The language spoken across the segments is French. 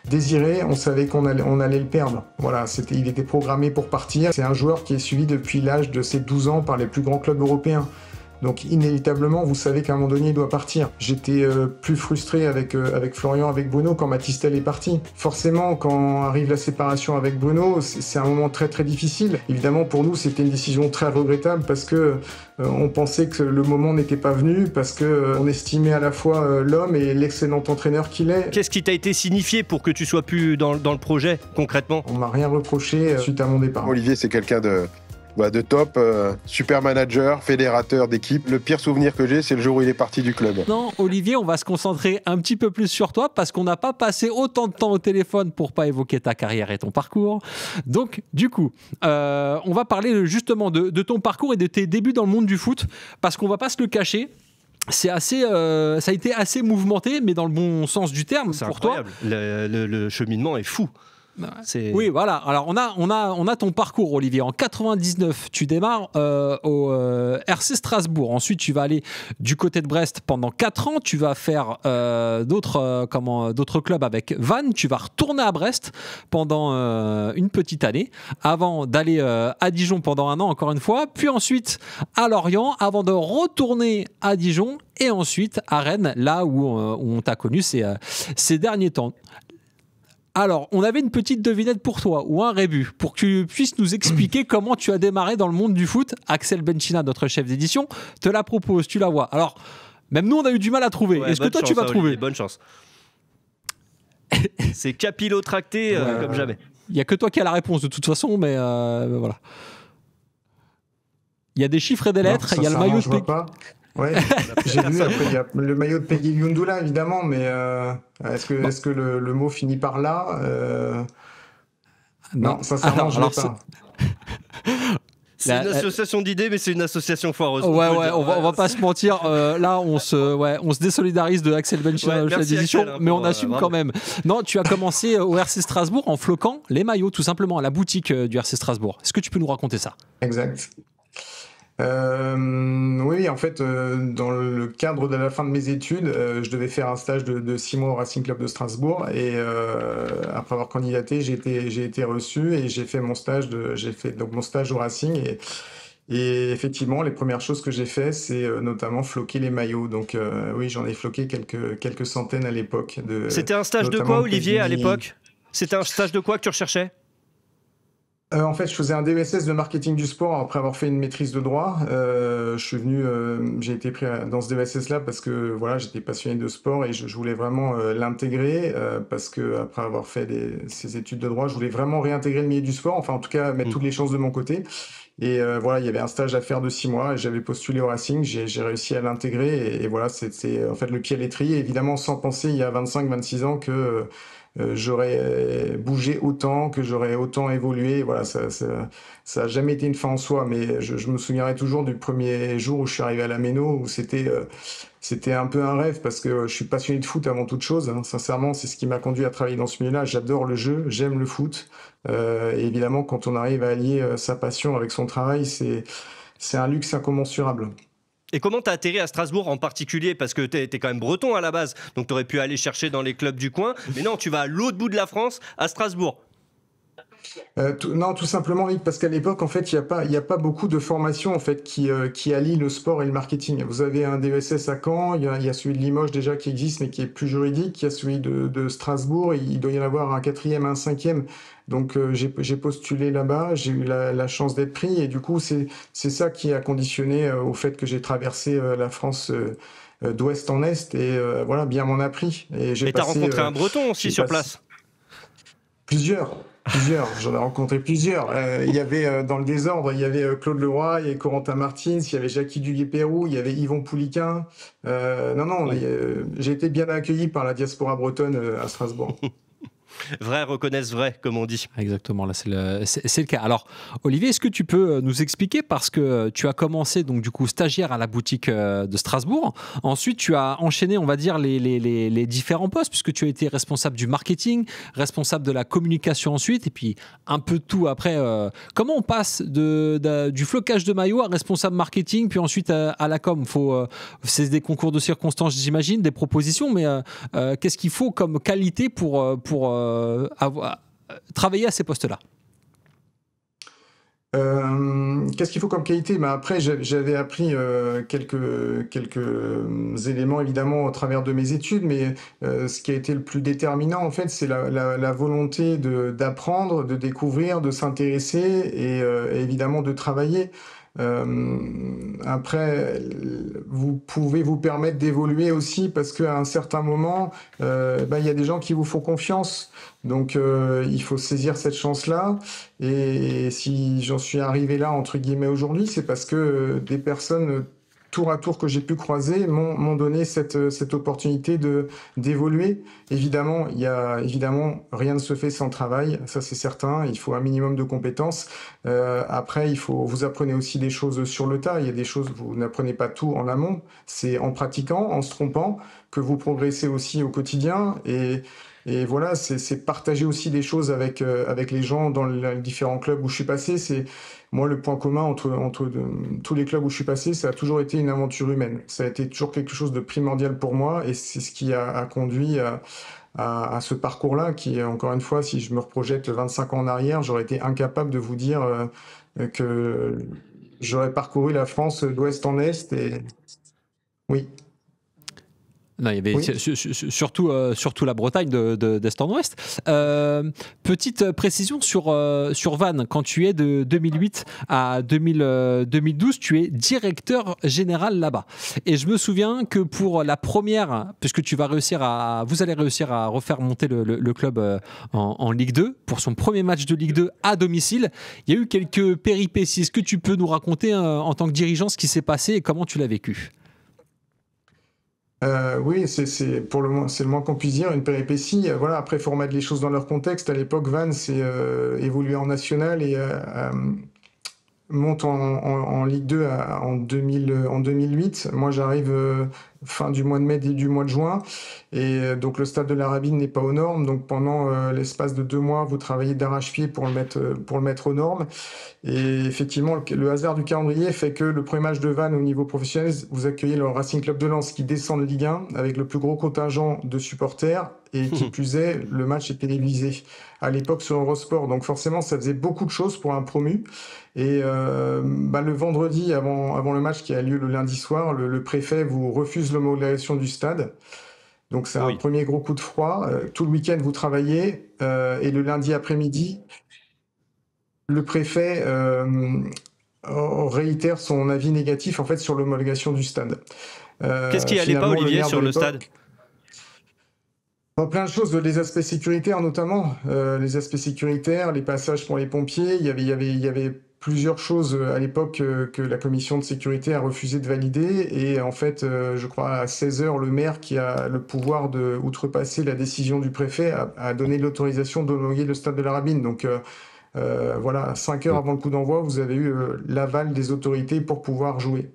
Désiré, on savait qu'on allait le perdre. Voilà, il était programmé pour partir. C'est un joueur qui est suivi depuis l'âge de ses 12 ans par les plus grands clubs européens. Donc inévitablement, vous savez qu'à un moment donné, il doit partir. J'étais plus frustré avec Florian, avec Bruno, quand Mathystel est parti. Forcément, quand arrive la séparation avec Bruno, c'est un moment très très difficile. Évidemment, pour nous, c'était une décision très regrettable parce que on pensait que le moment n'était pas venu, parce que on estimait à la fois l'homme et l'excellent entraîneur qu'il est. Qu'est-ce qui t'a été signifié pour que tu sois plus dans le projet, concrètement ? On m'a rien reproché suite à mon départ. Olivier, c'est quelqu'un de top, super manager, fédérateur d'équipe. Le pire souvenir que j'ai, c'est le jour où il est parti du club. Non, Olivier, on va se concentrer un petit peu plus sur toi parce qu'on n'a pas passé autant de temps au téléphone pour pas évoquer ta carrière et ton parcours. Donc, du coup, on va parler justement de ton parcours et de tes débuts dans le monde du foot parce qu'on va pas se le cacher. C'est assez, ça a été assez mouvementé, mais dans le bon sens du terme. C'est pour incroyable. Toi. Le cheminement est fou. Oui, voilà. Alors, on a ton parcours, Olivier. En 99, tu démarres au RC Strasbourg. Ensuite, tu vas aller du côté de Brest pendant 4 ans. Tu vas faire d'autres clubs avec Vannes. Tu vas retourner à Brest pendant une petite année avant d'aller à Dijon pendant 1 an, encore une fois. Puis ensuite à Lorient avant de retourner à Dijon et ensuite à Rennes, là où on t'a connu ces derniers temps. Alors, on avait une petite devinette pour toi, ou un rébut, pour que tu puisses nous expliquer comment tu as démarré dans le monde du foot. Axel Benchina, notre chef d'édition, te la propose, tu la vois. Alors, même nous, on a eu du mal à trouver. Ouais, est-ce que toi, tu vas trouver ? Bonne chance. C'est capillotracté comme jamais. Il n'y a que toi qui as la réponse, de toute façon, mais voilà. Il y a des chiffres et des lettres, il y a le maillot de Peggy. Ouais, j'ai vu, après il y a le maillot de Peggy Yundula évidemment, mais est-ce que le mot finit par là Non, sincèrement, je ne l'ai pas. C'est une association d'idées, mais c'est une association foireuse. Ouais, on va pas se mentir. Là, on se désolidarise de Axel Benchina de l'édition, mais on assume quand même. Non, tu as commencé au RC Strasbourg en floquant les maillots, tout simplement, à la boutique du RC Strasbourg. Est-ce que tu peux nous raconter ça ? Exact. Oui, en fait, dans le cadre de la fin de mes études, je devais faire un stage de 6 mois au Racing Club de Strasbourg et après avoir candidaté, j'ai été reçu et j'ai fait mon stage au Racing et effectivement, les premières choses que j'ai fait, c'est notamment floquer les maillots. Donc oui, j'en ai floqué quelques centaines à l'époque. C'était un stage de quoi, Olivier, à l'époque ? C'était un stage de quoi que tu recherchais ? En fait, je faisais un DESS de marketing du sport après avoir fait une maîtrise de droit. J'ai été pris dans ce DESS-là parce que voilà, j'étais passionné de sport et je voulais vraiment l'intégrer parce que après avoir fait ces études de droit, je voulais vraiment réintégrer le milieu du sport. Enfin, en tout cas, mettre toutes les chances de mon côté. Et voilà, il y avait un stage à faire de 6 mois et j'avais postulé au Racing. J'ai réussi à l'intégrer et voilà, c'est en fait le pied à l'étrier. Évidemment, sans penser il y a 25-26 ans que j'aurais bougé autant, que j'aurais autant évolué. Voilà, ça a jamais été une fin en soi, mais je me souviendrai toujours du premier jour où je suis arrivé à la Méno, où c'était un peu un rêve parce que je suis passionné de foot avant toute chose. Hein. Sincèrement, c'est ce qui m'a conduit à travailler dans ce milieu-là. J'adore le jeu, j'aime le foot. Et évidemment, quand on arrive à allier sa passion avec son travail, c'est un luxe incommensurable. Et comment t'as atterri à Strasbourg en particulier ? Parce que t'es quand même breton à la base, donc t'aurais pu aller chercher dans les clubs du coin. Mais non, tu vas à l'autre bout de la France, à Strasbourg. Non, tout simplement, Rick, parce qu'à l'époque, en fait, il y a pas beaucoup de formations en fait qui allient le sport et le marketing. Vous avez un DESS à Caen, il y a celui de Limoges déjà qui existe, mais qui est plus juridique. Il y a celui de Strasbourg, et il doit y en avoir un 4e, un 5e. Donc j'ai postulé là-bas, j'ai eu la chance d'être pris, et du coup c'est ça qui a conditionné au fait que j'ai traversé la France d'ouest en est, et voilà, bien m'en a pris. Et t'as rencontré un breton aussi sur place ? Plusieurs, j'en ai rencontré plusieurs. Il y avait dans le désordre, il y avait Claude Leroy, il y avait Corentin Martins, il y avait Jackie Duguay-Pérou, il y avait Yvon Pouliquin. J'ai été bien accueilli par la diaspora bretonne à Strasbourg. Vrai reconnaissent vrai, comme on dit. Exactement, là c'est le cas. Alors Olivier, est-ce que tu peux nous expliquer, parce que tu as commencé donc du coup stagiaire à la boutique de Strasbourg, ensuite tu as enchaîné, on va dire, les différents postes, puisque tu as été responsable du marketing, responsable de la communication ensuite, et puis un peu de tout après. Comment on passe du flocage de maillot à responsable marketing, puis ensuite à la com? C'est des concours de circonstances, j'imagine, des propositions, mais qu'est-ce qu'il faut comme qualité pour travailler à ces postes-là? Qu'est-ce qu'il faut comme qualité? Ben après, j'avais appris quelques éléments évidemment au travers de mes études, mais ce qui a été le plus déterminant en fait, c'est la volonté d'apprendre, de découvrir, de s'intéresser et évidemment de travailler. Après, vous pouvez vous permettre d'évoluer aussi parce qu'à un certain moment, ben, il y a des gens qui vous font confiance. Donc, il faut saisir cette chance-là. Et si j'en suis arrivé là, entre guillemets, aujourd'hui, c'est parce que des personnes tour à tour que j'ai pu croiser m'ont donné cette opportunité d'évoluer. Évidemment, rien ne se fait sans travail, ça c'est certain. Il faut un minimum de compétences. Après, vous apprenez aussi des choses sur le tas. Il y a des choses, vous n'apprenez pas tout en amont. C'est en pratiquant, en se trompant, que vous progressez aussi au quotidien. Et voilà, c'est partager aussi des choses avec les gens dans les différents clubs où je suis passé. C'est moi le point commun entre tous les clubs où je suis passé, ça a toujours été une aventure humaine. Ça a été toujours quelque chose de primordial pour moi et c'est ce qui a conduit à ce parcours-là qui, encore une fois, si je me reprojette 25 ans en arrière, j'aurais été incapable de vous dire que j'aurais parcouru la France d'ouest en est. Et oui. Non, il y avait Oui. surtout la Bretagne d'est en ouest. Petite précision sur Vannes. Quand tu es de 2008 à 2012, tu es directeur général là-bas. Et je me souviens que pour la première, puisque vous allez réussir à refaire monter le club en Ligue 2, pour son premier match de Ligue 2 à domicile, il y a eu quelques péripéties. Est-ce que tu peux nous raconter en tant que dirigeant ce qui s'est passé et comment tu l'as vécu? Oui, c'est pour le moins, c'est le moins qu'on puisse dire, une péripétie. Voilà, après, il faut remettre les choses dans leur contexte. À l'époque, Vannes s'est évolué en national et monte en Ligue 2 en 2008. Moi, j'arrive fin du mois de mai, début du mois de juin. Et donc, le stade de la Rabine n'est pas aux normes. Donc, pendant l'espace de 2 mois, vous travaillez d'arrache-pied pour le mettre aux normes. Et effectivement, le hasard du calendrier fait que le premier match de Vannes au niveau professionnel, vous accueillez le Racing Club de Lens qui descend de Ligue 1 avec le plus gros contingent de supporters et qui plus est, le match est télévisé à l'époque sur Eurosport. Donc forcément, ça faisait beaucoup de choses pour un promu. Et le vendredi, avant le match qui a lieu le lundi soir, le préfet vous refuse l'homologation du stade. Donc c'est un premier gros coup de froid. Tout le week-end, vous travaillez et le lundi après-midi, le préfet réitère son avis négatif en fait sur l'homologation du stade. Qu'est-ce qui allait pas, Olivier, sur le stade? Plein de choses, les aspects sécuritaires notamment, les aspects sécuritaires, les passages pour les pompiers. Il y avait plusieurs choses à l'époque que la commission de sécurité a refusé de valider. Et en fait, je crois à 16h, le maire qui a le pouvoir de outrepasser la décision du préfet a donné l'autorisation d'homologuer le stade de la Rabine. Donc voilà, 5 heures avant le coup d'envoi, vous avez eu l'aval des autorités pour pouvoir jouer.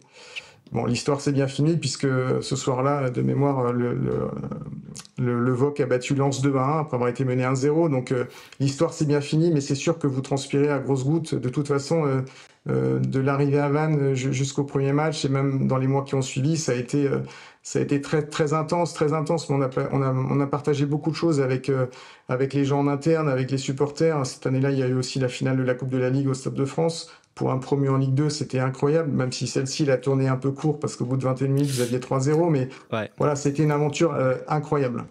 Bon, l'histoire s'est bien finie puisque ce soir-là, de mémoire, le VOC a battu Lens 2-1 après avoir été mené 1-0. Donc l'histoire s'est bien finie, mais c'est sûr que vous transpirez à grosses gouttes. De toute façon, de l'arrivée à Vannes jusqu'au premier match et même dans les mois qui ont suivi, ça a été très très intense, très intense. Mais on a partagé beaucoup de choses avec les gens en interne, avec les supporters. Cette année-là, il y a eu aussi la finale de la Coupe de la Ligue au Stade de France. Pour un promu en Ligue 2, c'était incroyable, même si celle-ci l'a tourné un peu court parce qu'au bout de 21 minutes, vous aviez 3-0. Mais voilà, c'était une aventure incroyable.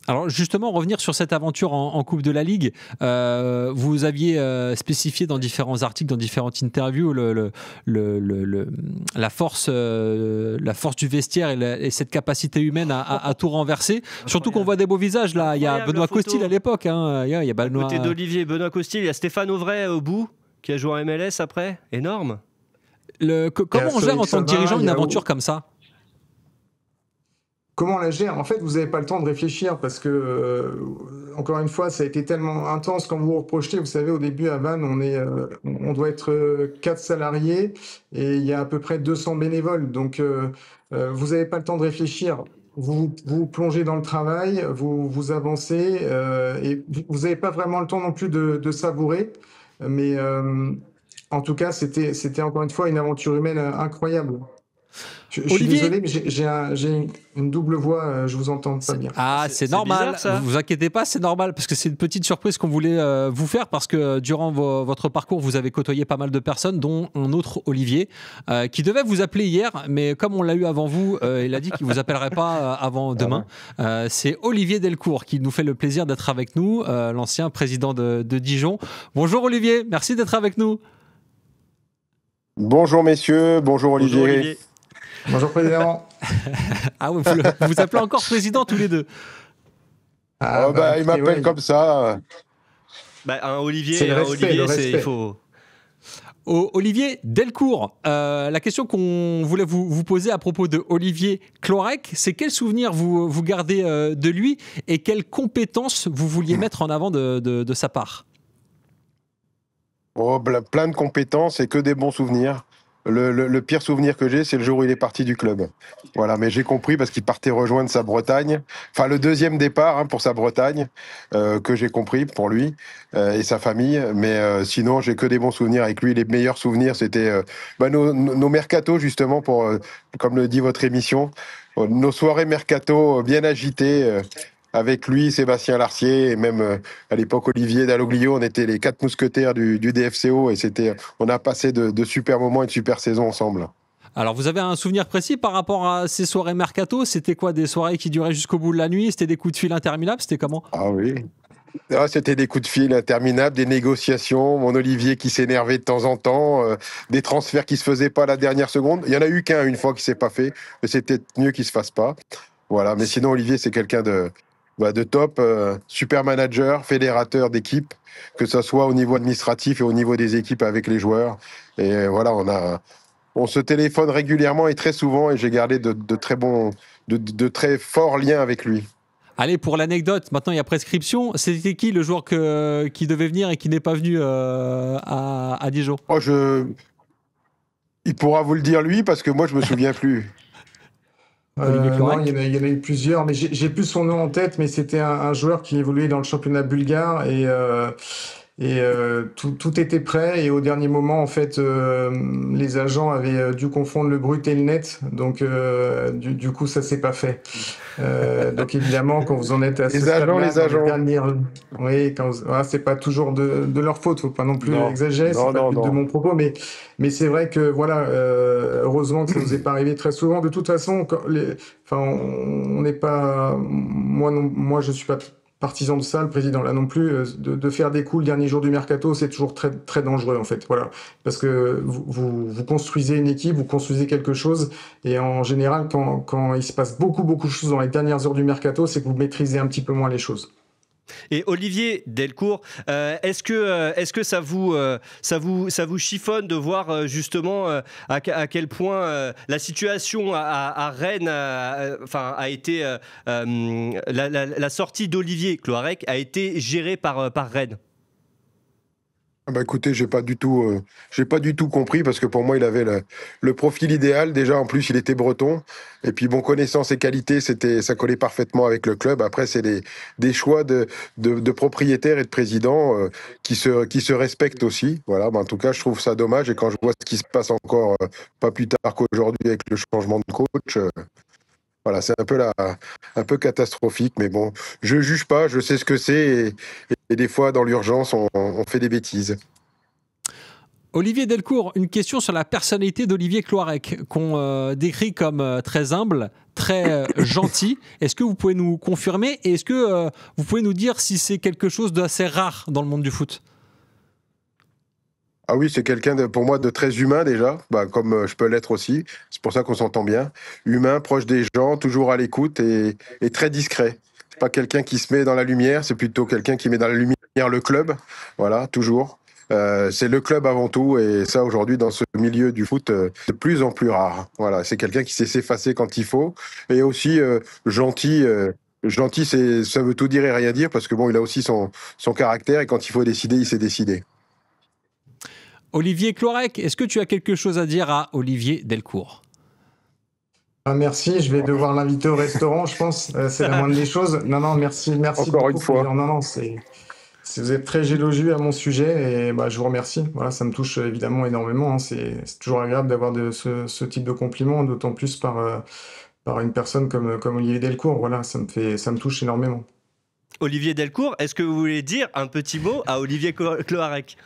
Alors justement, revenir sur cette aventure en Coupe de la Ligue, vous aviez spécifié dans différents articles, dans différentes interviews, la force du vestiaire et cette capacité humaine à tout renverser. Surtout qu'on voit des beaux visages là. Il y a Benoît Costil à l'époque. Hein. Il y a Benoît... À côté d'Olivier, Benoît Costil, il y a Stéphane Auvray au bout, qui a joué en MLS après. Énorme. Comment on gère en tant que dirigeant une aventure comme ça ? Comment on la gère? En fait, vous n'avez pas le temps de réfléchir parce que, encore une fois, ça a été tellement intense quand vous vous reprojetez. Vous savez, au début, à Vannes, on doit être 4 salariés et il y a à peu près 200 bénévoles. Donc, vous n'avez pas le temps de réfléchir. Vous plongez dans le travail, vous avancez et vous n'avez pas vraiment le temps non plus de savourer. Mais en tout cas, c'était encore une fois une aventure humaine incroyable. Je suis Olivier. désolé, mais j'ai une double voix, je vous entends pas bien. Ah, c'est normal, bizarre, ça. vous inquiétez pas, c'est normal, parce que c'est une petite surprise qu'on voulait vous faire, parce que durant votre parcours, vous avez côtoyé pas mal de personnes, dont un autre Olivier, qui devait vous appeler hier, mais comme on l'a eu avant vous, il a dit qu'il vous appellerait pas avant demain. C'est Olivier Delcourt qui nous fait le plaisir d'être avec nous, l'ancien président de Dijon. Bonjour Olivier, merci d'être avec nous. Bonjour messieurs, bonjour Olivier. Bonjour, Olivier. Bonjour, président. Ah oui, vous appelez encore président tous les deux. Oh, il écoutez, m'appelle ouais. comme ça. Bah, un C'est Olivier, le respect, le il respect. faut. Olivier Delcourt, la question qu'on voulait vous poser à propos de Olivier Clorec, c'est quel souvenir vous gardez de lui et quelles compétences vous vouliez mettre en avant de sa part? Oh, plein de compétences et que des bons souvenirs. Le pire souvenir que j'ai, c'est le jour où il est parti du club. Voilà, mais j'ai compris parce qu'il partait rejoindre sa Bretagne. Enfin, le deuxième départ pour sa Bretagne, que j'ai compris pour lui et sa famille. Mais sinon, j'ai que des bons souvenirs avec lui. Les meilleurs souvenirs, c'était nos mercatos, justement, comme le dit votre émission, nos soirées mercato bien agitées. Avec lui, Sébastien Larcier et même à l'époque Olivier Dalloglio, on était les 4 mousquetaires du DFCO et on a passé de super moments et de super saisons ensemble. Alors, vous avez un souvenir précis par rapport à ces soirées mercato? C'était quoi, des soirées qui duraient jusqu'au bout de la nuit? C'était des coups de fil interminables? C'était comment? Ah oui. C'était des coups de fil interminables, des négociations, mon Olivier qui s'énervait de temps en temps, des transferts qui se faisaient pas à la dernière seconde. Il y en a eu qu'un une fois qui s'est pas fait, mais c'était mieux qu'il se fasse pas. Voilà, mais sinon Olivier c'est quelqu'un de top, super manager, fédérateur d'équipe, que ce soit au niveau administratif et au niveau des équipes avec les joueurs. Et voilà, on se téléphone régulièrement et très souvent, et j'ai gardé de très forts liens avec lui. Allez, pour l'anecdote, maintenant il y a prescription. C'était qui le joueur qui devait venir et qui n'est pas venu à Dijon? Il pourra vous le dire lui, parce que moi je me souviens plus. Olivier Clorec. Non, il y en a eu plusieurs, mais j'ai plus son nom en tête, mais c'était un joueur qui évoluait dans le championnat bulgare et tout était prêt et au dernier moment, en fait, les agents avaient dû confondre le brut et le net, donc du coup, ça s'est pas fait. Donc évidemment, quand vous en êtes à ce stade-là, les agents. Oui, c'est pas toujours de leur faute, faut pas non plus Non. exagérer, c'est Non, pas non, le but de non. mon propos, mais c'est vrai que voilà, heureusement que ça nous est pas arrivé très souvent. De toute façon, on n'est pas, moi je suis pas partisan de ça, le président là non plus, de faire des coups le dernier jour du mercato, c'est toujours très très dangereux en fait, voilà, parce que vous construisez une équipe, vous construisez quelque chose, et en général quand il se passe beaucoup de choses dans les dernières heures du mercato, c'est que vous maîtrisez un petit peu moins les choses. Et Olivier Delcourt, est-ce que ça vous chiffonne de voir justement à quel point la situation à Rennes a été la sortie d'Olivier Clorec a été gérée par Rennes? Écoutez, j'ai pas du tout compris parce que pour moi il avait le profil idéal. Déjà en plus il était breton et puis bon, connaissant ses qualités, ça collait parfaitement avec le club. Après c'est des choix de propriétaires et de présidents qui se respectent aussi. Voilà, en tout cas je trouve ça dommage et quand je vois ce qui se passe encore pas plus tard qu'aujourd'hui avec le changement de coach. Voilà, c'est un peu catastrophique, mais bon, je juge pas, je sais ce que c'est, et des fois, dans l'urgence, on fait des bêtises. Olivier Delcourt, une question sur la personnalité d'Olivier Clorec, qu'on décrit comme très humble, très gentil. Est-ce que vous pouvez nous confirmer et est-ce que vous pouvez nous dire si c'est quelque chose d'assez rare dans le monde du foot? Ah oui, c'est quelqu'un pour moi de très humain déjà, comme je peux l'être aussi. C'est pour ça qu'on s'entend bien. Humain, proche des gens, toujours à l'écoute et très discret. C'est pas quelqu'un qui se met dans la lumière, c'est plutôt quelqu'un qui met dans la lumière le club. Voilà, toujours. C'est le club avant tout et ça aujourd'hui dans ce milieu du foot, de plus en plus rare. Voilà, c'est quelqu'un qui sait s'effacer quand il faut et aussi gentil. Gentil, ça veut tout dire et rien dire parce que bon, il a aussi son caractère et quand il faut décider, il sait décider. Olivier Clorec, est-ce que tu as quelque chose à dire à Olivier Delcourt? Merci, je vais devoir l'inviter au restaurant, je pense. C'est la moindre des choses. Non, merci Encore beaucoup. une fois. Non, Vous êtes très élogieux à mon sujet et bah, je vous remercie. Voilà, ça me touche évidemment énormément, hein. C'est toujours agréable d'avoir ce type de compliments, d'autant plus par une personne comme Olivier Delcourt. Voilà, ça me touche énormément. Olivier Delcourt, est-ce que vous voulez dire un petit mot à Olivier Cloarec?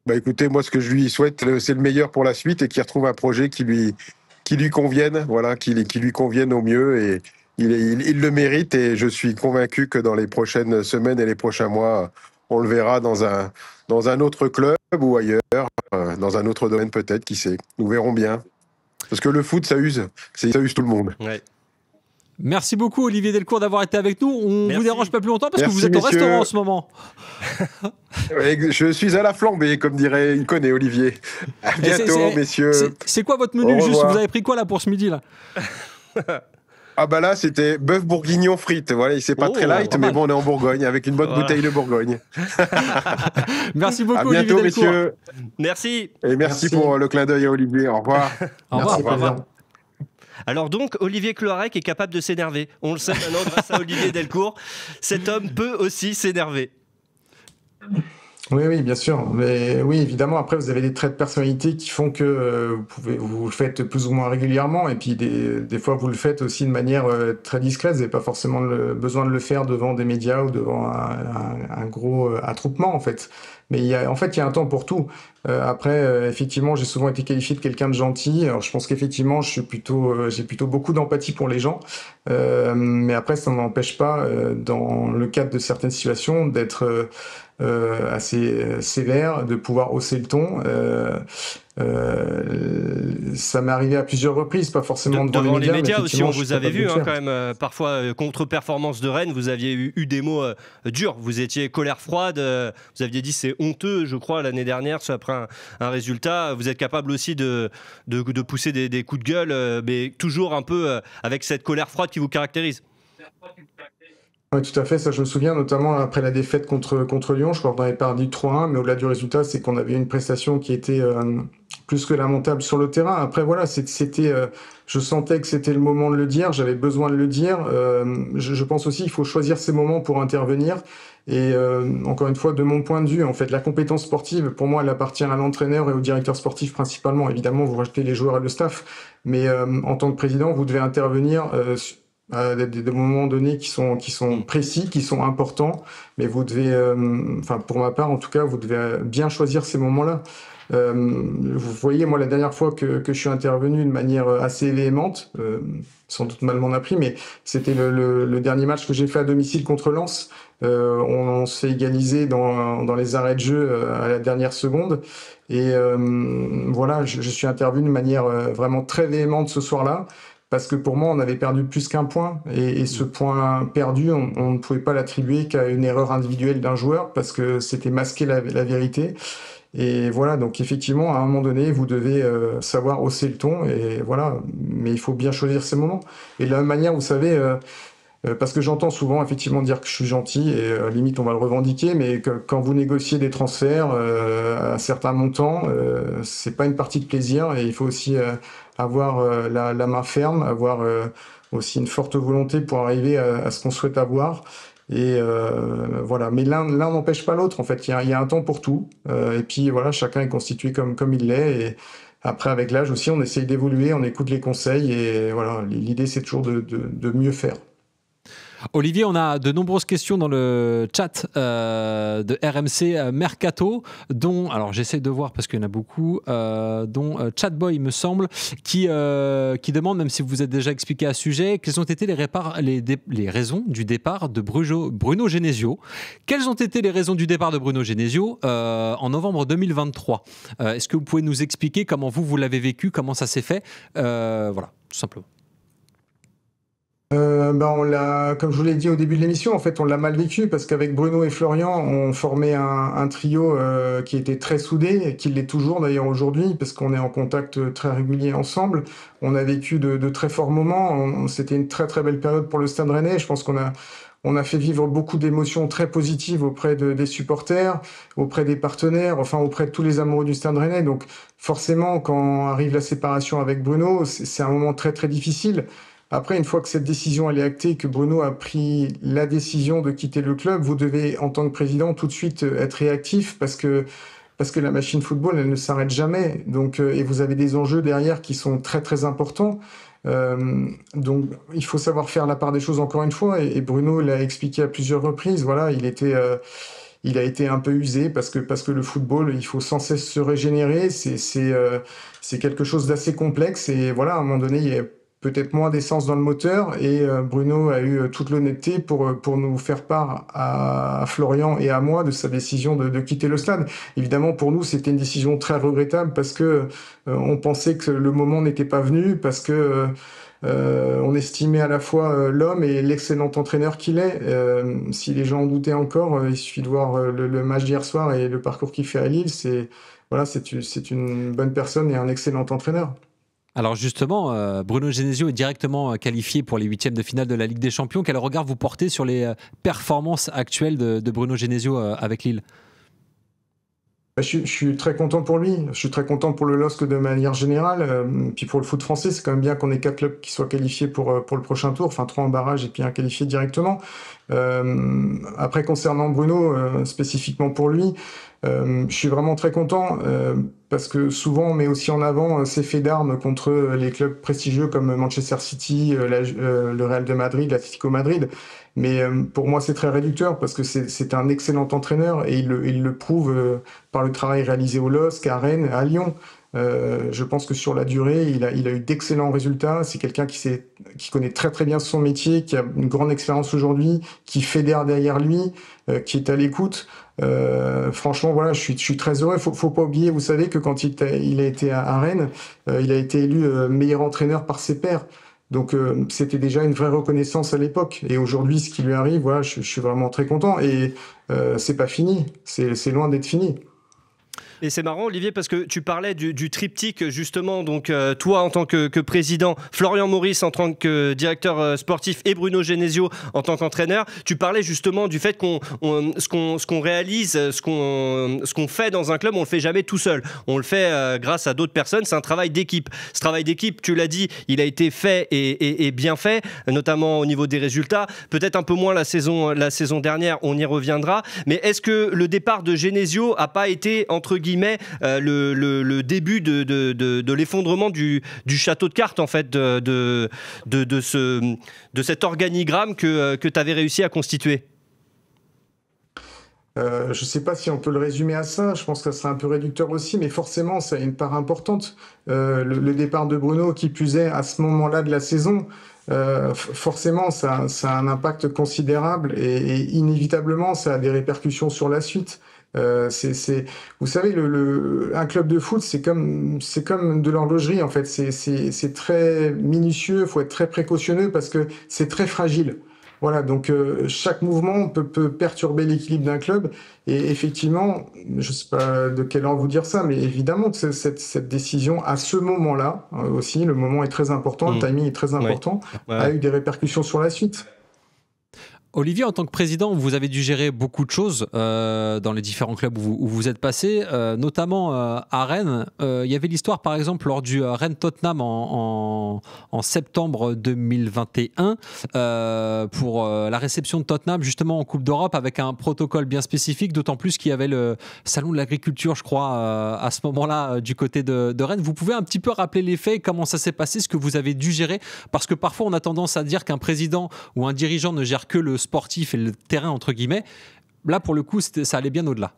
Bah écoutez, moi ce que je lui souhaite, c'est le meilleur pour la suite et qu'il retrouve un projet qui lui convienne, voilà, qui lui convienne au mieux et il le mérite et je suis convaincu que dans les prochaines semaines et les prochains mois, on le verra dans un autre club ou ailleurs, dans un autre domaine peut-être, qui sait. Nous verrons bien. Parce que le foot, ça use tout le monde. Ouais. Merci beaucoup Olivier Delcourt d'avoir été avec nous. On vous dérange pas plus longtemps parce que vous êtes messieurs. au restaurant en ce moment. Je suis à la flambée, comme dirait il connaît Olivier. À bientôt, messieurs. C'est quoi votre menu juste? Vous avez pris quoi là pour ce midi là? Ah bah là, c'était bœuf bourguignon frites. Voilà, c'est pas très light, mais bon, on est en Bourgogne, avec une bonne bouteille de Bourgogne. Merci beaucoup, à bientôt, Olivier Delcourt. messieurs. Merci. Et merci pour le clin d'œil à Olivier. Au revoir. Au revoir. Merci, président. Alors donc, Olivier Cloarec est capable de s'énerver. On le sait maintenant grâce à Olivier Delcourt. Cet homme peut aussi s'énerver. Oui, bien sûr. Mais oui, évidemment, après, vous avez des traits de personnalité qui font que vous le faites plus ou moins régulièrement. Et puis, des fois, vous le faites aussi de manière très discrète. Vous n'avez pas forcément besoin de le faire devant des médias ou devant un gros attroupement, en fait. Mais il y a un temps pour tout. Après, effectivement, j'ai souvent été qualifié de quelqu'un de gentil. Alors, je pense qu'effectivement, j'ai plutôt beaucoup d'empathie pour les gens. Mais après, ça ne m'empêche pas, dans le cadre de certaines situations, d'être assez sévère, de pouvoir hausser le ton. Ça m'est arrivé à plusieurs reprises, pas forcément devant les médias mais aussi, on vous avait vu quand même, parfois contre-performance de Rennes, vous aviez eu des mots durs, vous étiez colère froide, vous aviez dit c'est honteux, je crois, l'année dernière, après un résultat. Vous êtes capable aussi de pousser des coups de gueule, mais toujours un peu avec cette colère froide qui vous caractérise. Oui, tout à fait, ça je me souviens, notamment après la défaite contre Lyon, je crois qu'on avait perdu 3-1, mais au-delà du résultat, c'est qu'on avait une prestation qui était plus que lamentable sur le terrain. Après voilà, je sentais que c'était le moment de le dire, j'avais besoin de le dire. Je pense aussi qu'il faut choisir ses moments pour intervenir. Et encore une fois, de mon point de vue, en fait, la compétence sportive, pour moi, elle appartient à l'entraîneur et au directeur sportif principalement. Évidemment, vous rajoutez les joueurs et le staff, mais en tant que président, vous devez intervenir à des moments donnés qui sont précis, qui sont importants, mais vous devez, pour ma part en tout cas, vous devez bien choisir ces moments-là. Vous voyez, moi, la dernière fois que je suis intervenu de manière assez véhémente, sans doute mal m'en a pris, mais c'était le dernier match que j'ai fait à domicile contre Lens. On se fait égaliser dans les arrêts de jeu à la dernière seconde. Et voilà, je suis intervenu de manière vraiment très véhémente ce soir-là. Parce que pour moi, on avait perdu plus qu'un point. Et ce point perdu, on ne pouvait pas l'attribuer qu'à une erreur individuelle d'un joueur, parce que c'était masquer la vérité. Et voilà, donc effectivement, à un moment donné, vous devez savoir hausser le ton. Et voilà, mais il faut bien choisir ces moments. Et de la même manière, vous savez, parce que j'entends souvent effectivement dire que je suis gentil, et limite on va le revendiquer, mais quand vous négociez des transferts à certains montants, c'est pas une partie de plaisir, et il faut aussi avoir la main ferme, avoir aussi une forte volonté pour arriver à ce qu'on souhaite avoir. Et voilà, mais l'un n'empêche pas l'autre, en fait, il y a un temps pour tout, et puis voilà, chacun est constitué comme il l'est, et après avec l'âge aussi, on essaye d'évoluer, on écoute les conseils, et voilà, l'idée c'est toujours de mieux faire. Olivier, on a de nombreuses questions dans le chat de RMC Mercato, dont, alors j'essaie de voir parce qu'il y en a beaucoup, dont Chatboy, me semble, qui demande, même si vous êtes déjà expliqué à ce sujet, quelles ont été les raisons du départ de Bruno Genesio. Quelles ont été les raisons du départ de Bruno Genesio en novembre 2023 ? Est-ce que vous pouvez nous expliquer comment vous l'avez vécu, comment ça s'est fait ? Voilà, tout simplement. Comme je vous l'ai dit au début de l'émission, en fait, on l'a mal vécu parce qu'avec Bruno et Florian, on formait un trio qui était très soudé, et qui l'est toujours d'ailleurs aujourd'hui, parce qu'on est en contact très régulier ensemble. On a vécu de très forts moments. C'était une très très belle période pour le Stade Rennais. Je pense qu'on a fait vivre beaucoup d'émotions très positives auprès des supporters, auprès des partenaires, enfin auprès de tous les amoureux du Stade Rennais. Donc forcément, quand arrive la séparation avec Bruno, c'est un moment très très difficile. Après, une fois que cette décision elle est actée, que Bruno a pris la décision de quitter le club, vous devez, en tant que président, tout de suite être réactif parce que la machine football, elle ne s'arrête jamais. Donc, et vous avez des enjeux derrière qui sont très très importants. Donc, il faut savoir faire la part des choses encore une fois. Et Bruno l'a expliqué à plusieurs reprises. Voilà, il a été un peu usé parce que le football, il faut sans cesse se régénérer. C'est quelque chose d'assez complexe. Et voilà, à un moment donné, il y a peut-être moins d'essence dans le moteur. Et Bruno a eu toute l'honnêteté pour nous faire part à Florian et à moi de sa décision de quitter le stade. Évidemment, pour nous, c'était une décision très regrettable parce que on pensait que le moment n'était pas venu, parce que on estimait à la fois l'homme et l'excellent entraîneur qu'il est. Si les gens en doutaient encore, il suffit de voir le match d'hier soir et le parcours qu'il fait à Lille. Voilà, c'est une bonne personne et un excellent entraîneur. Alors justement, Bruno Genesio est directement qualifié pour les huitièmes de finale de la Ligue des Champions. Quel regard vous portez sur les performances actuelles de Bruno Genesio avec Lille ? Je suis très content pour lui. Je suis très content pour le LOSC de manière générale. Puis pour le foot français, c'est quand même bien qu'on ait 4 clubs qui soient qualifiés pour le prochain tour. Enfin, 3 en barrage et puis un qualifié directement. Après, concernant Bruno, spécifiquement pour lui, je suis vraiment très content parce que souvent on met aussi en avant ces faits d'armes contre les clubs prestigieux comme Manchester City, le Real de Madrid, l'Atlético Madrid. Mais pour moi, c'est très réducteur parce que c'est un excellent entraîneur et il le prouve par le travail réalisé au LOSC, à Rennes, à Lyon. Je pense que sur la durée, il a eu d'excellents résultats. C'est quelqu'un qui connaît très très bien son métier, qui a une grande expérience aujourd'hui, qui fédère derrière lui, qui est à l'écoute. Franchement, voilà, je suis très heureux. Faut pas oublier, vous savez, que quand il a été à Rennes, il a été élu meilleur entraîneur par ses pairs. Donc c'était déjà une vraie reconnaissance à l'époque. Et aujourd'hui, ce qui lui arrive, voilà, je suis vraiment très content. Et c'est pas fini, c'est loin d'être fini. Et c'est marrant, Olivier, parce que tu parlais du triptyque, justement. Donc, toi, en tant que président, Florian Maurice en tant que directeur sportif et Bruno Genesio en tant qu'entraîneur. Tu parlais justement du fait ce qu'on réalise, ce qu'on fait dans un club, on le fait jamais tout seul. On le fait grâce à d'autres personnes. C'est un travail d'équipe. Ce travail d'équipe, tu l'as dit, il a été fait et bien fait, notamment au niveau des résultats. Peut-être un peu moins la saison dernière, on y reviendra. Mais est-ce que le départ de Genesio a pas été, entre guillemets, le début de l'effondrement du château de cartes, en fait, de cet organigramme que tu avais réussi à constituer? Je ne sais pas si on peut le résumer à ça, je pense que ça serait un peu réducteur aussi, mais forcément, ça a une part importante. Le départ de Bruno, qui plus est, à ce moment-là de la saison, forcément, ça a un impact considérable et inévitablement, ça a des répercussions sur la suite. Vous savez, un club de foot, c'est comme de l'horlogerie, en fait. C'est très minutieux, faut être très précautionneux parce que c'est très fragile. Voilà, donc chaque mouvement peut perturber l'équilibre d'un club. Et effectivement, je sais pas de quel ordre vous dire ça, mais évidemment que cette décision, à ce moment-là, aussi, le moment est très important, le timing est très important, a eu des répercussions sur la suite. Olivier, en tant que président, vous avez dû gérer beaucoup de choses dans les différents clubs où vous êtes passé, notamment à Rennes. Il y avait l'histoire, par exemple, lors du Rennes-Tottenham en septembre 2021, pour la réception de Tottenham, justement en Coupe d'Europe, avec un protocole bien spécifique, d'autant plus qu'il y avait le Salon de l'Agriculture, je crois, à ce moment-là, du côté de Rennes. Vous pouvez un petit peu rappeler les faits, comment ça s'est passé, ce que vous avez dû gérer? Parce que parfois, on a tendance à dire qu'un président ou un dirigeant ne gère que le sportif et le terrain, entre guillemets. Là, pour le coup, ça allait bien au-delà.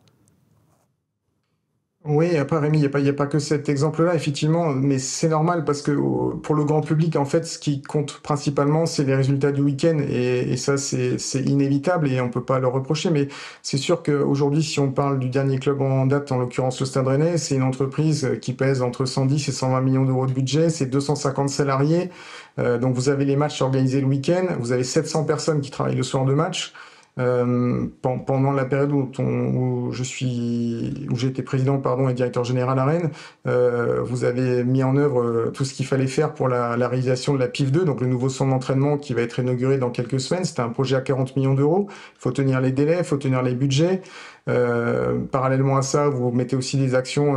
Oui, après Rémi, il n'y a pas que cet exemple-là, effectivement, mais c'est normal parce que pour le grand public, en fait, ce qui compte principalement, c'est les résultats du week-end et ça, c'est inévitable et on peut pas leur reprocher. Mais c'est sûr qu'aujourd'hui, si on parle du dernier club en date, en l'occurrence le Stade Rennais, c'est une entreprise qui pèse entre 110 et 120 millions d'euros de budget, c'est 250 salariés. Donc vous avez les matchs organisés le week-end, vous avez 700 personnes qui travaillent le soir de match. Pendant la période où j'ai été président, pardon, et directeur général à Rennes, vous avez mis en œuvre tout ce qu'il fallait faire pour la réalisation de la PIF 2, donc le nouveau centre d'entraînement qui va être inauguré dans quelques semaines. C'était un projet à 40 millions d'euros. Il faut tenir les délais, il faut tenir les budgets. Parallèlement à ça, vous mettez aussi des actions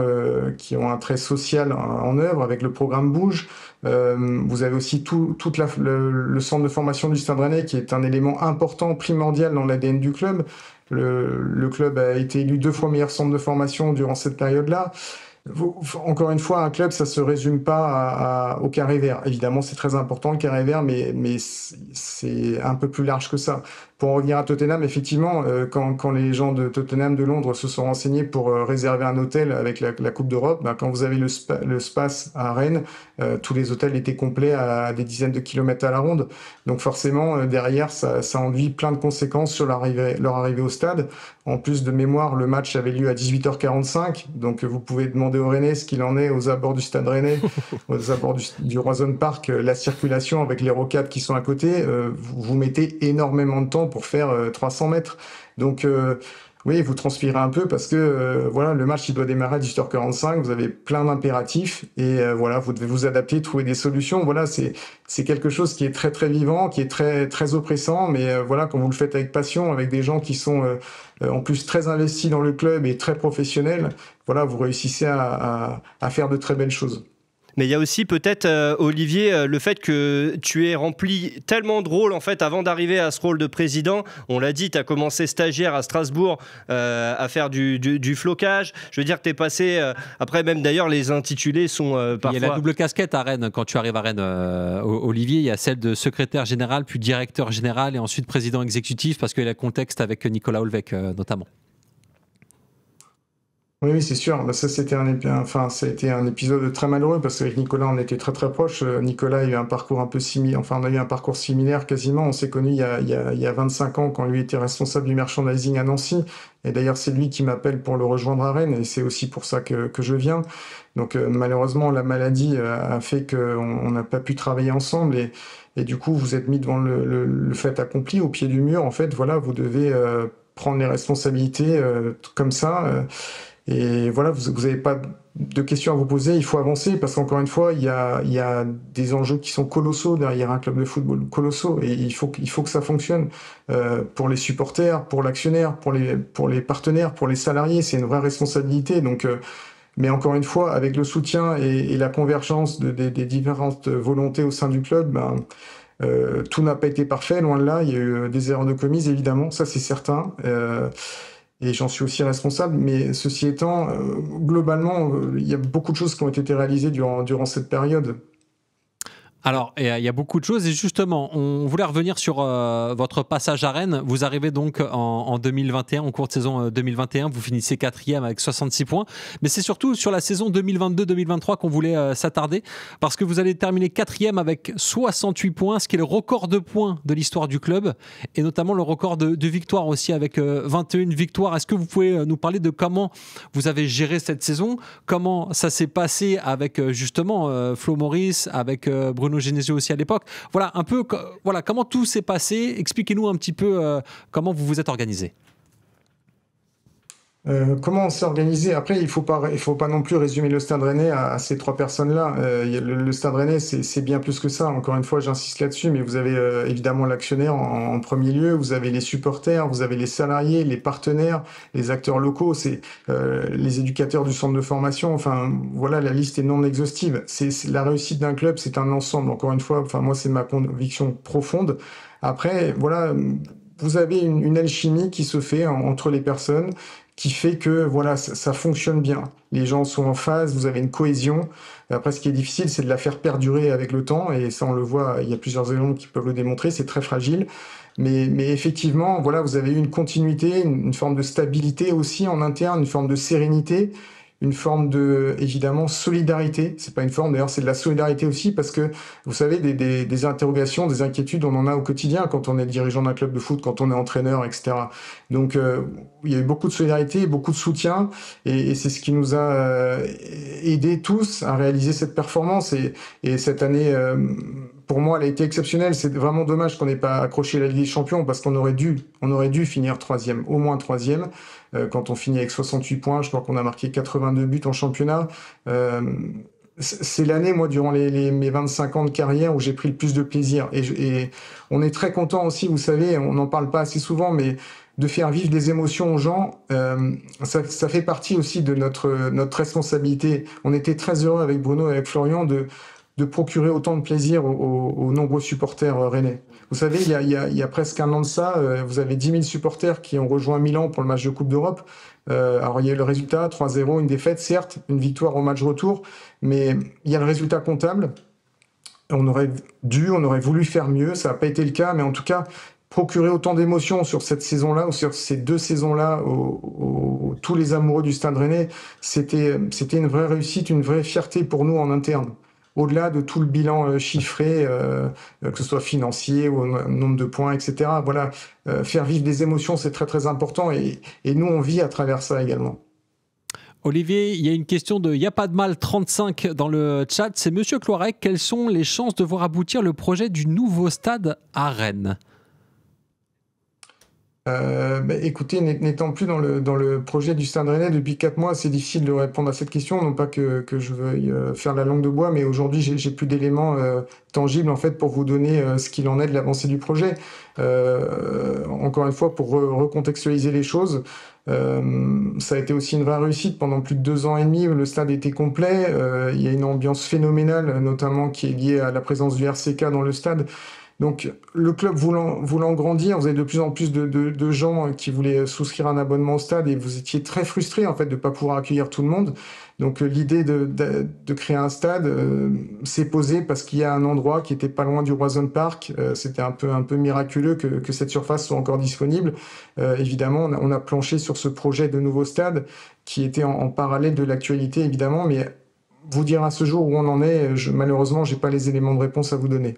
qui ont un trait social en œuvre avec le programme Bouge. Vous avez aussi tout le centre de formation du Stade Rennais qui est un élément important, primordial dans l'ADN du club. Le club a été élu 2 fois meilleur centre de formation durant cette période-là. Encore une fois, un club, ça se résume pas au carré vert. Évidemment, c'est très important le carré vert, mais c'est un peu plus large que ça. Pour en revenir à Tottenham, effectivement, quand les gens de Tottenham de Londres se sont renseignés pour réserver un hôtel avec la Coupe d'Europe, quand vous avez le Space à Rennes, tous les hôtels étaient complets à des dizaines de kilomètres à la ronde. Donc forcément, derrière, ça enduit plein de conséquences sur leur arrivée au stade. En plus de mémoire, le match avait lieu à 18h45, donc vous pouvez demander aux Rennais ce qu'il en est aux abords du Stade Rennais, aux abords du Roison Park, la circulation avec les rocades qui sont à côté, vous mettez énormément de temps pour faire 300 mètres. Donc oui, vous transpirez un peu parce que voilà, le match il doit démarrer à 18h45, vous avez plein d'impératifs et voilà, vous devez vous adapter, trouver des solutions. Voilà, c'est quelque chose qui est très très vivant, qui est très très oppressant, mais voilà, quand vous le faites avec passion, avec des gens qui sont en plus très investis dans le club et très professionnels, voilà, vous réussissez à faire de très belles choses. Mais il y a aussi peut-être, Olivier, le fait que tu aies rempli tellement de rôles en fait avant d'arriver à ce rôle de président. On l'a dit, tu as commencé stagiaire à Strasbourg à faire du flocage. Je veux dire que tu es passé, après même d'ailleurs les intitulés sont parfois... Il y a la double casquette à Rennes. Quand tu arrives à Rennes, Olivier, il y a celle de secrétaire général, puis directeur général et ensuite président exécutif parce qu'il y a le contexte avec Nicolas Olvec notamment. Oui, c'est sûr. Ça, c'était ça a été un épisode très malheureux parce qu'avec Nicolas, on était très très proches. Nicolas a eu un parcours un peu similaire. Enfin, on a eu un parcours similaire quasiment. On s'est connus il y a 25 ans quand lui était responsable du merchandising à Nancy. Et d'ailleurs, c'est lui qui m'appelle pour le rejoindre à Rennes. Et c'est aussi pour ça que je viens. Donc, malheureusement, la maladie a fait qu'on n'a pas pu travailler ensemble. Et du coup, vous êtes mis devant le fait accompli, au pied du mur. En fait, voilà, vous devez prendre les responsabilités comme ça. Et voilà, vous n'avez pas de questions à vous poser, il faut avancer parce qu'encore une fois, il y a des enjeux qui sont colossaux derrière un club de football, colossaux, et il faut que ça fonctionne pour les supporters, pour l'actionnaire, pour les partenaires, pour les salariés, c'est une vraie responsabilité. Donc, mais encore une fois, avec le soutien et la convergence des différentes volontés au sein du club, tout n'a pas été parfait, loin de là, il y a eu des erreurs de commises, évidemment, ça c'est certain. Et j'en suis aussi responsable, mais ceci étant, globalement, il y a beaucoup de choses qui ont été réalisées durant cette période. Alors, il y a beaucoup de choses et justement, on voulait revenir sur votre passage à Rennes. Vous arrivez donc en 2021, en cours de saison 2021, vous finissez 4e avec 66 points. Mais c'est surtout sur la saison 2022-2023 qu'on voulait s'attarder parce que vous allez terminer 4e avec 68 points, ce qui est le record de points de l'histoire du club et notamment le record de victoires aussi avec 21 victoires. Est-ce que vous pouvez nous parler de comment vous avez géré cette saison, comment ça s'est passé avec justement Flo Maurice, avec Bruno Genesio aussi à l'époque. Voilà un peu comment tout s'est passé. Expliquez-nous un petit peu comment vous vous êtes organisé. Comment on s'est organisé? Après, il faut pas non plus résumer le Stade Rennais à ces 3 personnes-là. Le Stade Rennais, c'est bien plus que ça. Encore une fois, j'insiste là-dessus, mais vous avez évidemment l'actionnaire en premier lieu, vous avez les supporters, vous avez les salariés, les partenaires, les acteurs locaux, c'est les éducateurs du centre de formation. Enfin, voilà, la liste est non exhaustive. C'est la réussite d'un club, c'est un ensemble. Encore une fois, enfin moi, c'est ma conviction profonde. Après, voilà, vous avez une alchimie qui se fait entre les personnes, qui fait que voilà, ça fonctionne bien. Les gens sont en phase, vous avez une cohésion. Après, ce qui est difficile, c'est de la faire perdurer avec le temps, et ça, on le voit, il y a plusieurs éléments qui peuvent le démontrer, c'est très fragile. Mais effectivement, voilà, vous avez eu une continuité, une forme de stabilité aussi en interne, une forme de sérénité, une forme de, évidemment, solidarité. C'est pas une forme, d'ailleurs, c'est de la solidarité aussi, parce que, vous savez, des interrogations, des inquiétudes, on en a au quotidien quand on est dirigeant d'un club de foot, quand on est entraîneur, etc. Donc, il y a eu beaucoup de solidarité, beaucoup de soutien, et c'est ce qui nous a aidés tous à réaliser cette performance. Et cette année pour moi, elle a été exceptionnelle. C'est vraiment dommage qu'on n'ait pas accroché la Ligue des Champions parce qu'on aurait dû finir troisième, au moins troisième. Quand on finit avec 68 points, je crois qu'on a marqué 82 buts en championnat. C'est l'année, moi, durant mes 25 ans de carrière où j'ai pris le plus de plaisir. Et on est très content aussi, vous savez, on n'en parle pas assez souvent, mais de faire vivre des émotions aux gens, ça fait partie aussi de notre responsabilité. On était très heureux avec Bruno et avec Florian de procurer autant de plaisir aux nombreux supporters rennais. Vous savez, il y a presque un an de ça, vous avez 10 000 supporters qui ont rejoint Milan pour le match de Coupe d'Europe. Alors il y a eu le résultat, 3-0, une défaite, certes, une victoire au match retour, mais il y a le résultat comptable. On aurait voulu faire mieux, ça n'a pas été le cas, mais en tout cas, procurer autant d'émotions sur cette saison-là ou sur ces 2 saisons-là tous les amoureux du Stade Rennais, c'était une vraie réussite, une vraie fierté pour nous en interne. Au-delà de tout le bilan chiffré, que ce soit financier ou nombre de points, etc. Voilà, faire vivre des émotions, c'est très très important et nous, on vit à travers ça également. Olivier, il y a une question de Y'a pas de mal 35 dans le chat. C'est Monsieur Cloirec. Quelles sont les chances de voir aboutir le projet du nouveau stade à Rennes ? Écoutez, n'étant plus dans le projet du Stade Rennais depuis 4 mois, c'est difficile de répondre à cette question. Non pas que je veuille faire la langue de bois, mais aujourd'hui, j'ai plus d'éléments tangibles en fait pour vous donner ce qu'il en est de l'avancée du projet. Encore une fois, pour recontextualiser les choses, ça a été aussi une vraie réussite. Pendant plus de 2 ans et demi, le stade était complet. Il y a une ambiance phénoménale, notamment qui est liée à la présence du RCK dans le stade. Donc, le club voulant grandir, vous avez de plus en plus de gens qui voulaient souscrire un abonnement au stade et vous étiez très frustrés en fait de ne pas pouvoir accueillir tout le monde. Donc, l'idée de créer un stade s'est posée parce qu'il y a un endroit qui était pas loin du Roison Park. C'était un peu miraculeux que cette surface soit encore disponible. Évidemment, on a planché sur ce projet de nouveau stade qui était en parallèle de l'actualité, évidemment, mais vous dire à ce jour où on en est, malheureusement, j'ai pas les éléments de réponse à vous donner.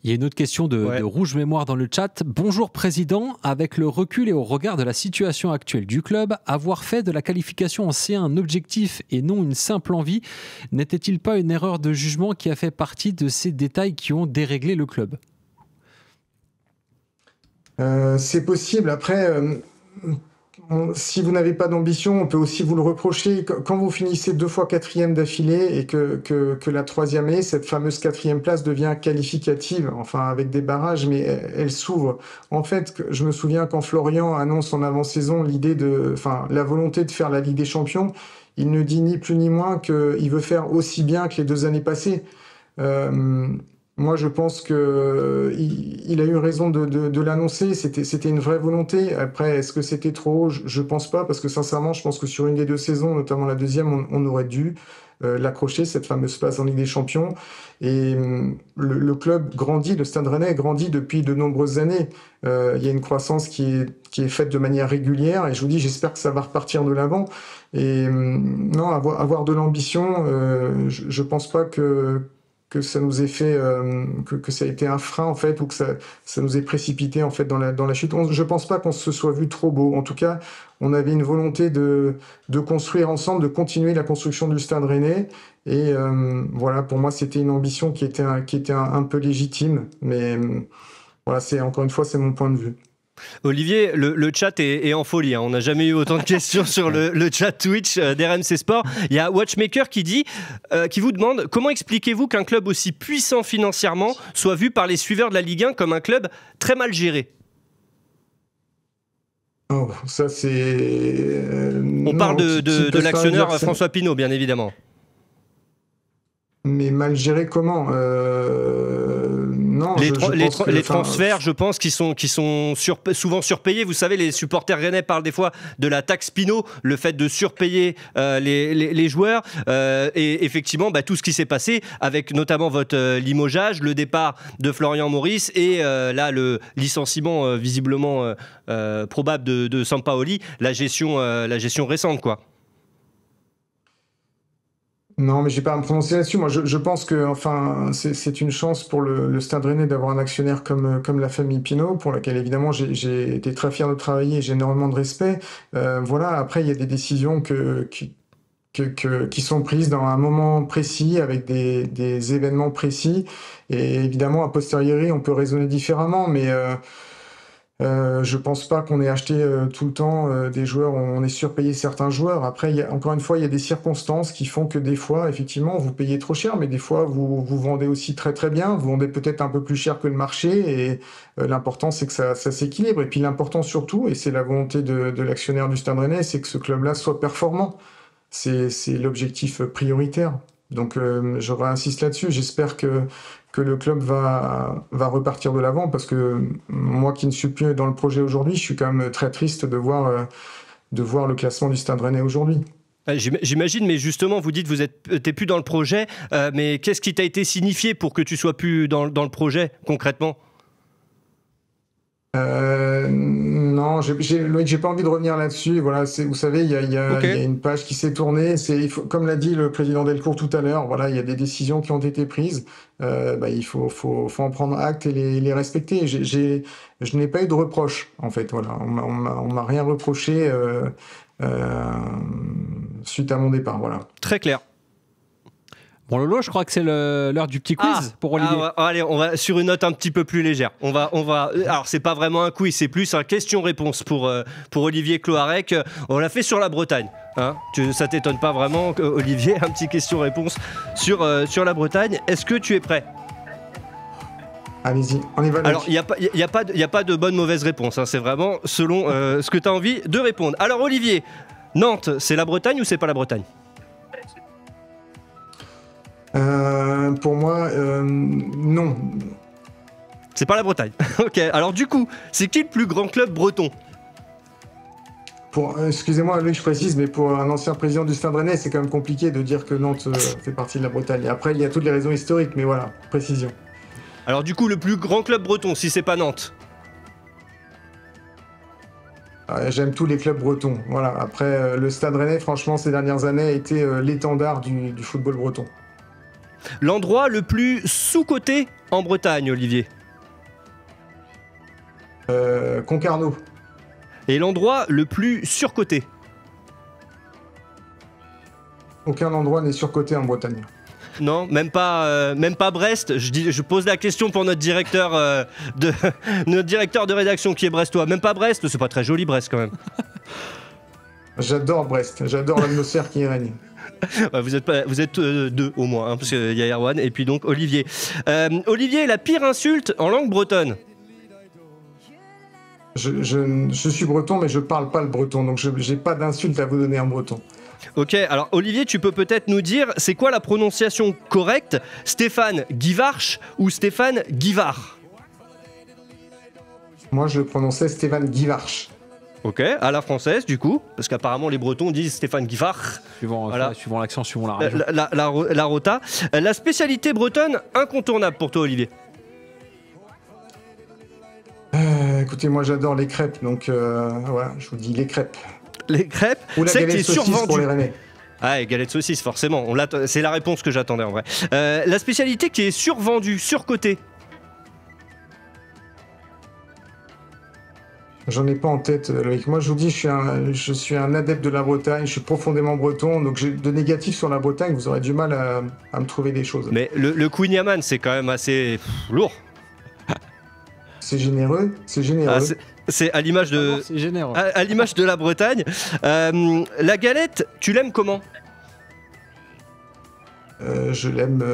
Il y a une autre question de Rouge Mémoire dans le chat. Bonjour Président, avec le recul et au regard de la situation actuelle du club, avoir fait de la qualification en C1 un objectif et non une simple envie, n'était-il pas une erreur de jugement qui a fait partie de ces détails qui ont déréglé le club ? C'est possible. Après, si vous n'avez pas d'ambition, on peut aussi vous le reprocher. Quand vous finissez 2 fois 4e d'affilée et que la 3e année, cette fameuse 4e place devient qualificative, enfin avec des barrages, mais elle s'ouvre. En fait, je me souviens quand Florian annonce en avant-saison la volonté de faire la Ligue des Champions, il ne dit ni plus ni moins qu'il veut faire aussi bien que les 2 années passées. Moi, je pense qu'il a eu raison de l'annoncer. C'était une vraie volonté. Après, est-ce que c'était trop haut ? Je pense pas, parce que sincèrement, je pense que sur une des 2 saisons, notamment la 2e, on aurait dû l'accrocher, cette fameuse place en Ligue des Champions. Et le club grandit, le Stade Rennais grandit depuis de nombreuses années. Il y a une croissance qui est faite de manière régulière. Et je vous dis, j'espère que ça va repartir de l'avant. Et non, avoir de l'ambition, je pense pas que ça nous ait fait que ça a été un frein en fait, ou que ça nous ait précipité en fait dans la chute. Je pense pas qu'on se soit vu trop beau. En tout cas, on avait une volonté de construire ensemble, de continuer la construction du Stade Rennais. Et voilà, pour moi, c'était une ambition qui était un peu légitime. Mais voilà, encore une fois, c'est mon point de vue. Olivier, le chat est en folie. Hein. On n'a jamais eu autant de questions sur le chat Twitch d'RMC Sport. Il y a Watchmaker qui vous demande comment expliquez-vous qu'un club aussi puissant financièrement soit vu par les suiveurs de la Ligue 1 comme un club très mal géré ? Oh, ça c'est... On parle de l'actionneur François Pinault, bien évidemment. Mais mal géré comment Non. Les transferts, je pense, qui sont souvent surpayés. Vous savez, les supporters rennais parlent des fois de la taxe Pinot, le fait de surpayer les joueurs. Et effectivement, tout ce qui s'est passé avec notamment votre limogeage, le départ de Florian Maurice et là le licenciement visiblement probable de Sampaoli, la gestion récente, quoi. Non, mais je vais pas à me prononcer là-dessus. Moi, je pense que, c'est une chance pour le Stade Rennais d'avoir un actionnaire comme la famille Pinault, pour laquelle évidemment j'ai été très fier de travailler et j'ai énormément de respect. Voilà. Après, il y a des décisions qui sont prises dans un moment précis, avec des événements précis. Et évidemment, a posteriori, on peut raisonner différemment, mais je pense pas qu'on ait acheté tout le temps des joueurs, on ait surpayé certains joueurs. Après, encore une fois, il y a des circonstances qui font que des fois, effectivement, vous payez trop cher, mais des fois, vous vendez aussi très très bien. Vous vendez peut-être un peu plus cher que le marché, et l'important, c'est que ça s'équilibre. Et puis l'important surtout, et c'est la volonté de l'actionnaire du Stade Rennais, c'est que ce club-là soit performant. C'est l'objectif prioritaire. Donc, je réinsiste là-dessus. J'espère que le club va repartir de l'avant, parce que moi qui ne suis plus dans le projet aujourd'hui, je suis quand même très triste de voir le classement du Stade Rennais aujourd'hui. J'imagine, mais justement, vous dites t'es plus dans le projet, mais qu'est-ce qui t'a été signifié pour que tu sois plus dans le projet, concrètement ? Non, Loïc, j'ai pas envie de revenir là-dessus. Voilà, vous savez, il y a une page qui s'est tournée. Comme l'a dit le président Delcourt tout à l'heure, voilà, il y a des décisions qui ont été prises. Il faut en prendre acte et les respecter. Je n'ai pas eu de reproche, en fait. Voilà, on m'a rien reproché suite à mon départ. Voilà. Très clair. Bon, Lolo, je crois que c'est l'heure du petit quiz pour Olivier. Allez, on va sur une note un petit peu plus légère. On va. Alors, c'est pas vraiment un quiz, c'est plus un question-réponse pour Olivier Cloarec. On l'a fait sur la Bretagne. Hein, ça t'étonne pas vraiment, Olivier, un petit question-réponse sur la Bretagne. Est-ce que tu es prêt ? Allez-y, on y va. Alors, il n'y a pas de bonne mauvaise réponse. Hein, c'est vraiment selon ce que tu as envie de répondre. Alors, Olivier, Nantes, c'est la Bretagne ou c'est pas la Bretagne ? Pour moi, non. C'est pas la Bretagne. Ok, alors du coup, c'est qui le plus grand club breton ? Excusez-moi, Loïc, je précise, mais pour un ancien président du Stade Rennais, c'est quand même compliqué de dire que Nantes fait partie de la Bretagne. Et après, il y a toutes les raisons historiques, mais voilà, précision. Alors du coup, le plus grand club breton, si c'est pas Nantes ? J'aime tous les clubs bretons. Voilà. Après, le Stade Rennais, franchement, ces dernières années, a été l'étendard du football breton. L'endroit le plus sous-coté en Bretagne, Olivier ? Concarneau. Et l'endroit le plus surcoté ? Aucun endroit n'est surcoté en Bretagne. Non, même pas Brest. Je pose la question pour notre directeur de rédaction qui est brestois. Même pas Brest, c'est pas très joli Brest quand même. J'adore Brest, j'adore l'atmosphère qui y règne. Vous êtes deux au moins, hein, parce qu'il y a Erwan et puis donc Olivier. Olivier, la pire insulte en langue bretonne ? Je suis breton, mais je parle pas le breton, donc je n'ai pas d'insulte à vous donner en breton. Ok, alors Olivier, tu peux peut-être nous dire, c'est quoi la prononciation correcte ? Stéphane Guivarch ou Stéphane Guivard ? Moi, je le prononçais Stéphane Guivarch. Ok, à la française du coup, parce qu'apparemment les Bretons disent Stéphane Guivard. Suivant l'accent, suivant la région. La rota. La spécialité bretonne incontournable pour toi, Olivier ? Écoutez, moi j'adore les crêpes, donc voilà, je vous dis les crêpes. Les crêpes, ou la galette saucisse pour les Rennais. Ah, et galette saucisse, forcément. C'est la réponse que j'attendais en vrai. La spécialité qui est survendue, surcotée. J'en ai pas en tête, Loïc. Moi, je vous dis, je suis un adepte de la Bretagne, je suis profondément breton, donc j'ai de négatifs sur la Bretagne, vous aurez du mal à me trouver des choses. Mais le Queen Yaman, c'est quand même assez lourd. C'est généreux, c'est généreux. C'est à l'image de, c'est généreux. À l'image de la Bretagne. La galette, tu l'aimes comment ? Je l'aime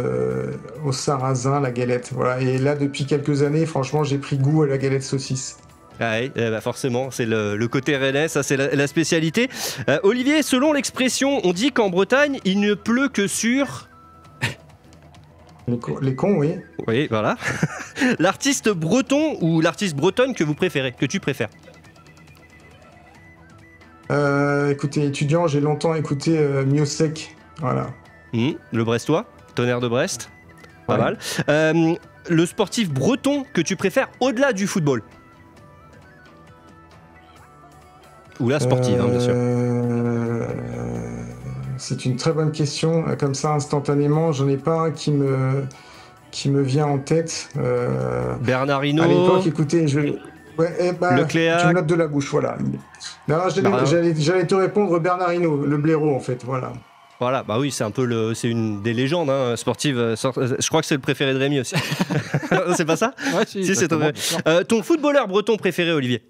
au sarrasin, la galette. Voilà. Et là, depuis quelques années, franchement, j'ai pris goût à la galette saucisse. Ah oui, forcément, c'est le côté rennais, ça c'est la spécialité. Olivier, selon l'expression, on dit qu'en Bretagne, il ne pleut que sur... Les cons, oui. Oui, voilà. L'artiste breton ou l'artiste bretonne que tu préfères ? Écoutez, étudiant, j'ai longtemps écouté Miosek. Voilà. Le Brestois, Tonnerre de Brest. Pas mal. Le sportif breton que tu préfères au-delà du football ? Ou la sportive, bien sûr. C'est une très bonne question. Comme ça, instantanément, j'en ai pas un qui me vient en tête. Bernard Hinault. À l'époque, écoutez, Lecléac. tu me notes de la bouche, voilà. Non, j'allais te répondre Bernard Hinault, le blaireau, en fait, voilà. Voilà, bah oui, c'est une des légendes sportives. Je crois que c'est le préféré de Rémi aussi. C'est pas ça? Ouais, si, c'est vrai. Ton footballeur breton préféré, Olivier?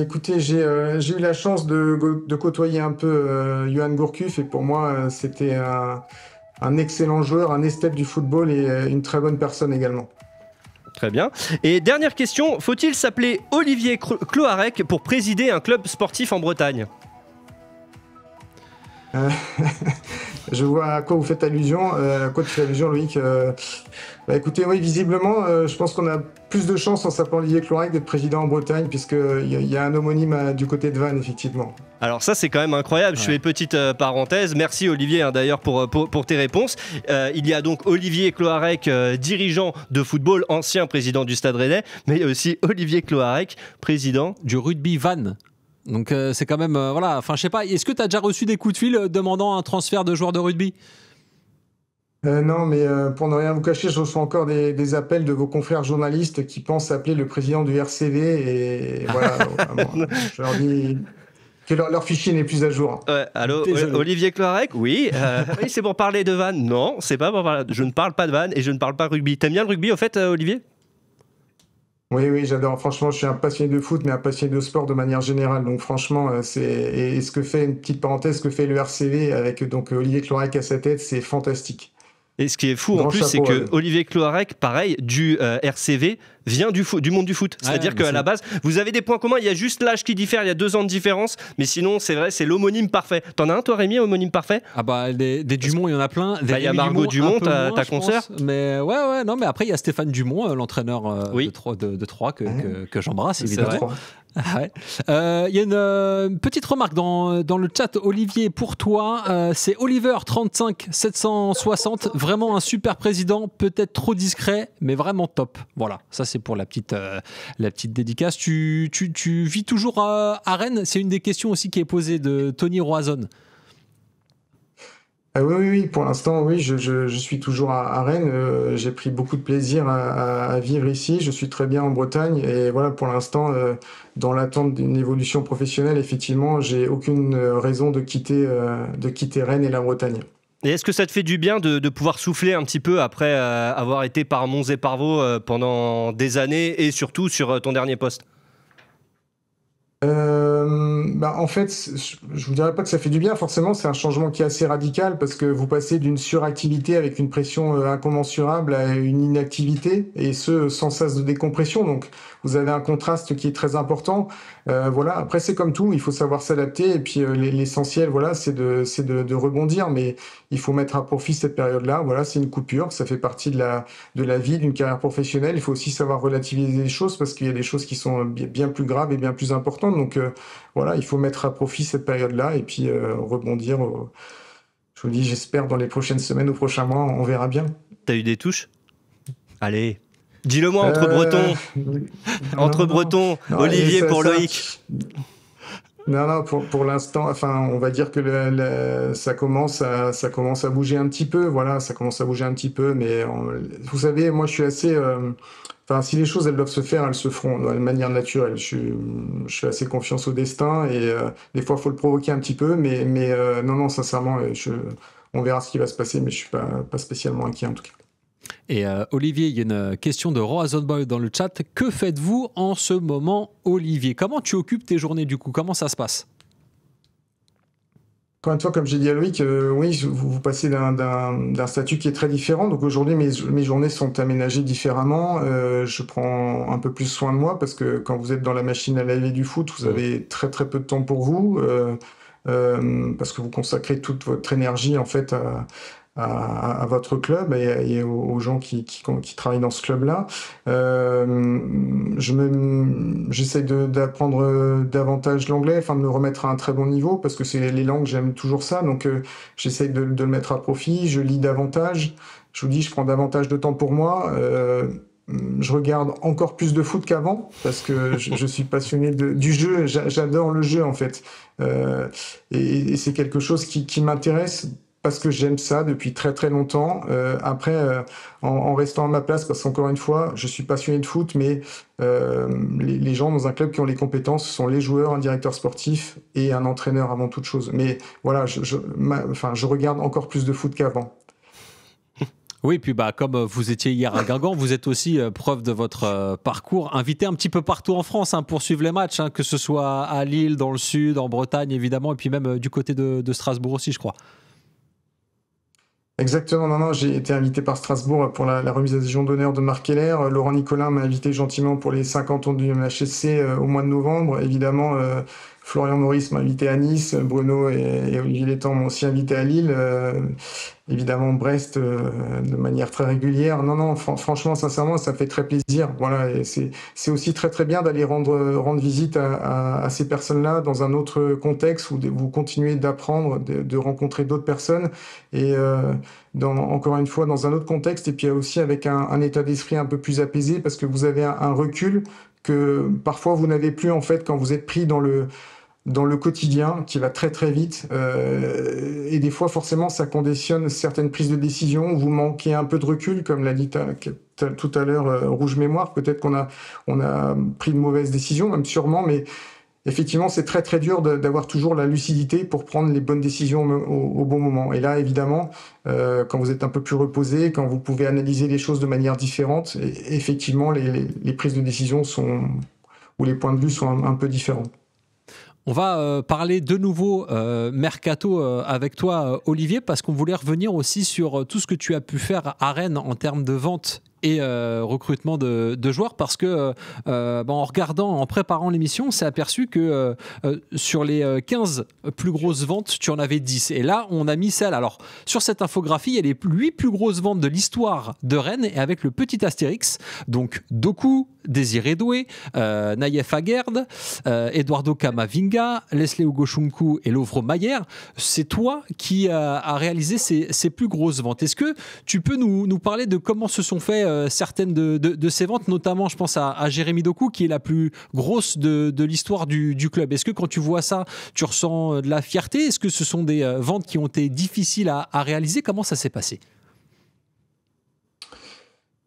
Écoutez, j'ai eu la chance de côtoyer un peu Johan Gourcuff, et pour moi, c'était un excellent joueur, un esthète du football et une très bonne personne également. Très bien. Et dernière question, faut-il s'appeler Olivier Cloarec pour présider un club sportif en Bretagne? Je vois à quoi vous faites allusion, Loïc. Écoutez, oui, visiblement, je pense qu'on a plus de chance en s'appelant Olivier Cloarec d'être président en Bretagne, puisqu'il y a un homonyme du côté de Vannes, effectivement. Alors ça, c'est quand même incroyable. Ouais. Je fais une petite parenthèse. Merci Olivier d'ailleurs pour tes réponses. Il y a donc Olivier Cloarec, dirigeant de football, ancien président du Stade Rennais, mais aussi Olivier Cloarec, président du rugby Vannes. Donc c'est quand même, voilà, enfin je sais pas, est-ce que tu as déjà reçu des coups de fil demandant un transfert de joueurs de rugby ? Non, mais pour ne rien vous cacher, je reçois encore des appels de vos confrères journalistes qui pensent appeler le président du RCV, et voilà, je leur dis que leur fichier n'est plus à jour. Allô, Olivier Cloarec? Oui, oui, c'est pour parler de Vannes. Non, c'est pas pour parler, je ne parle pas de Vannes et je ne parle pas rugby. T'aimes bien le rugby au fait, Olivier? Oui, j'adore. Franchement, je suis un passionné de foot, mais un passionné de sport de manière générale. Donc, franchement, et ce que fait, une petite parenthèse, ce que fait le RCV avec donc Olivier Cloarec à sa tête, c'est fantastique. Et ce qui est fou en plus, c'est que Olivier Cloarec, pareil, du RCV, vient du monde du foot. C'est-à-dire qu'à la base, vous avez des points communs. Il y a juste l'âge qui diffère, il y a 2 ans de différence. Mais sinon, c'est vrai, c'est l'homonyme parfait. T'en as un, toi, Rémi, homonyme parfait? Ah bah, des Dumont, il y en a plein. Il y a Margot Dumont, ta consoeur. Mais ouais, non, mais après, il y a Stéphane Dumont, l'entraîneur de Troyes, que j'embrasse, évidemment. Ouais. Il y a une petite remarque dans le chat, Olivier, pour toi, c'est Oliver35760, vraiment un super président, peut-être trop discret, mais vraiment top. Voilà, ça c'est pour la petite dédicace. Tu vis toujours à Rennes? C'est une des questions aussi qui est posée de Tony Roazhon. Oui, pour l'instant, oui, je suis toujours à Rennes. J'ai pris beaucoup de plaisir à vivre ici. Je suis très bien en Bretagne. Et voilà, pour l'instant, dans l'attente d'une évolution professionnelle, effectivement, j'ai aucune raison de quitter Rennes et la Bretagne. Et est-ce que ça te fait du bien de pouvoir souffler un petit peu après avoir été par Mons et par Vaux pendant des années et surtout sur ton dernier poste? En fait, je vous dirais pas que ça fait du bien, forcément, c'est un changement qui est assez radical parce que vous passez d'une suractivité avec une pression incommensurable à une inactivité, et ce, sans sas de décompression. Donc, vous avez un contraste qui est très important. Voilà. Après, c'est comme tout, il faut savoir s'adapter, et puis l'essentiel, voilà, c'est de rebondir, mais il faut mettre à profit cette période-là. Voilà, c'est une coupure, ça fait partie de la vie, d'une carrière professionnelle. Il faut aussi savoir relativiser les choses parce qu'il y a des choses qui sont bien plus graves et bien plus importantes. Donc, voilà, il faut mettre à profit cette période-là et puis rebondir. Je vous dis, j'espère dans les prochaines semaines, aux prochains mois, on verra bien. T'as eu des touches? Allez, dis-le-moi entre Bretons. Bretons, Olivier pour Loïc. Non, pour l'instant, enfin, on va dire que ça commence à bouger un petit peu. Voilà, ça commence à bouger un petit peu, mais vous savez, moi, je suis assez. Enfin, si les choses elles doivent se faire, elles se feront de manière naturelle. Je fais assez confiance au destin, et des fois, il faut le provoquer un petit peu, mais non, sincèrement, on verra ce qui va se passer, mais je suis pas spécialement inquiet en tout cas. Et Olivier, il y a une question de Roazhon Boy dans le chat. Que faites-vous en ce moment, Olivier? Comment tu occupes tes journées du coup? Comment ça se passe? Encore une fois, comme j'ai dit à Loïc, oui, vous passez d'un statut qui est très différent. Donc aujourd'hui, mes journées sont aménagées différemment. Je prends un peu plus soin de moi parce que quand vous êtes dans la machine à laver du foot, vous avez très très peu de temps pour vous parce que vous consacrez toute votre énergie en fait à votre club et aux gens qui travaillent dans ce club-là. J'essaie d'apprendre davantage l'anglais, enfin de me remettre à un très bon niveau, parce que c'est les langues, j'aime toujours ça, donc j'essaie de le mettre à profit. Je lis davantage, je vous dis, je prends davantage de temps pour moi. Je regarde encore plus de foot qu'avant, parce que je suis passionné du jeu, j'adore le jeu en fait. Et c'est quelque chose qui m'intéresse, parce que j'aime ça depuis très très longtemps. Après, en restant à ma place, parce qu'encore une fois, je suis passionné de foot, mais les gens dans un club qui ont les compétences ce sont les joueurs, un directeur sportif et un entraîneur avant toute chose. Mais voilà, je regarde encore plus de foot qu'avant. Oui, puis comme vous étiez hier à Guingamp, vous êtes aussi, preuve de votre parcours, invité un petit peu partout en France pour suivre les matchs, que ce soit à Lille, dans le sud, en Bretagne évidemment, et puis même du côté de Strasbourg aussi, je crois. Exactement, non, j'ai été invité par Strasbourg pour la remise à Légion d'honneur de Marc Keller. Laurent Nicolin m'a invité gentiment pour les 50 ans du MHSC au mois de novembre. Évidemment, Florian Maurice m'a invité à Nice, Bruno et Olivier Létang m'ont aussi invité à Lille. Évidemment, Brest de manière très régulière. Non, franchement, sincèrement, ça fait très plaisir. Voilà, et c'est aussi très très bien d'aller rendre visite à ces personnes-là dans un autre contexte où vous continuez d'apprendre, de rencontrer d'autres personnes et encore une fois dans un autre contexte et puis aussi avec un état d'esprit un peu plus apaisé parce que vous avez un recul que parfois vous n'avez plus en fait quand vous êtes pris dans le quotidien qui va très très vite et des fois forcément ça conditionne certaines prises de décision, vous manquez un peu de recul comme l'a dit tout à l'heure Rouge Mémoire, peut-être qu'on a pris de mauvaises décisions, même sûrement, mais effectivement c'est très très dur d'avoir toujours la lucidité pour prendre les bonnes décisions au bon moment. Et là évidemment quand vous êtes un peu plus reposé, quand vous pouvez analyser les choses de manière différente, effectivement les prises de décision ou les points de vue sont un peu différents. On va parler de nouveau mercato avec toi, Olivier, parce qu'on voulait revenir aussi sur tout ce que tu as pu faire à Rennes en termes de vente et recrutement de joueurs, parce que en regardant, en préparant l'émission, on s'est aperçu que sur les 15 plus grosses ventes, tu en avais 10. Et là, on a mis celle. Alors, sur cette infographie, il y a les 8 plus grosses ventes de l'histoire de Rennes, et avec le petit astérix, donc Doku, Désiré Doué, Naïef Aguerd, Eduardo Camavinga, Leslie Ugochunku et Lovro Mayer. C'est toi qui a réalisé ces plus grosses ventes. Est-ce que tu peux nous parler de comment se sont fait certaines de ces ventes, notamment je pense à Jérémy Doku qui est la plus grosse de l'histoire du club. Est-ce que quand tu vois ça, tu ressens de la fierté? Est-ce que ce sont des ventes qui ont été difficiles à réaliser? Comment ça s'est passé?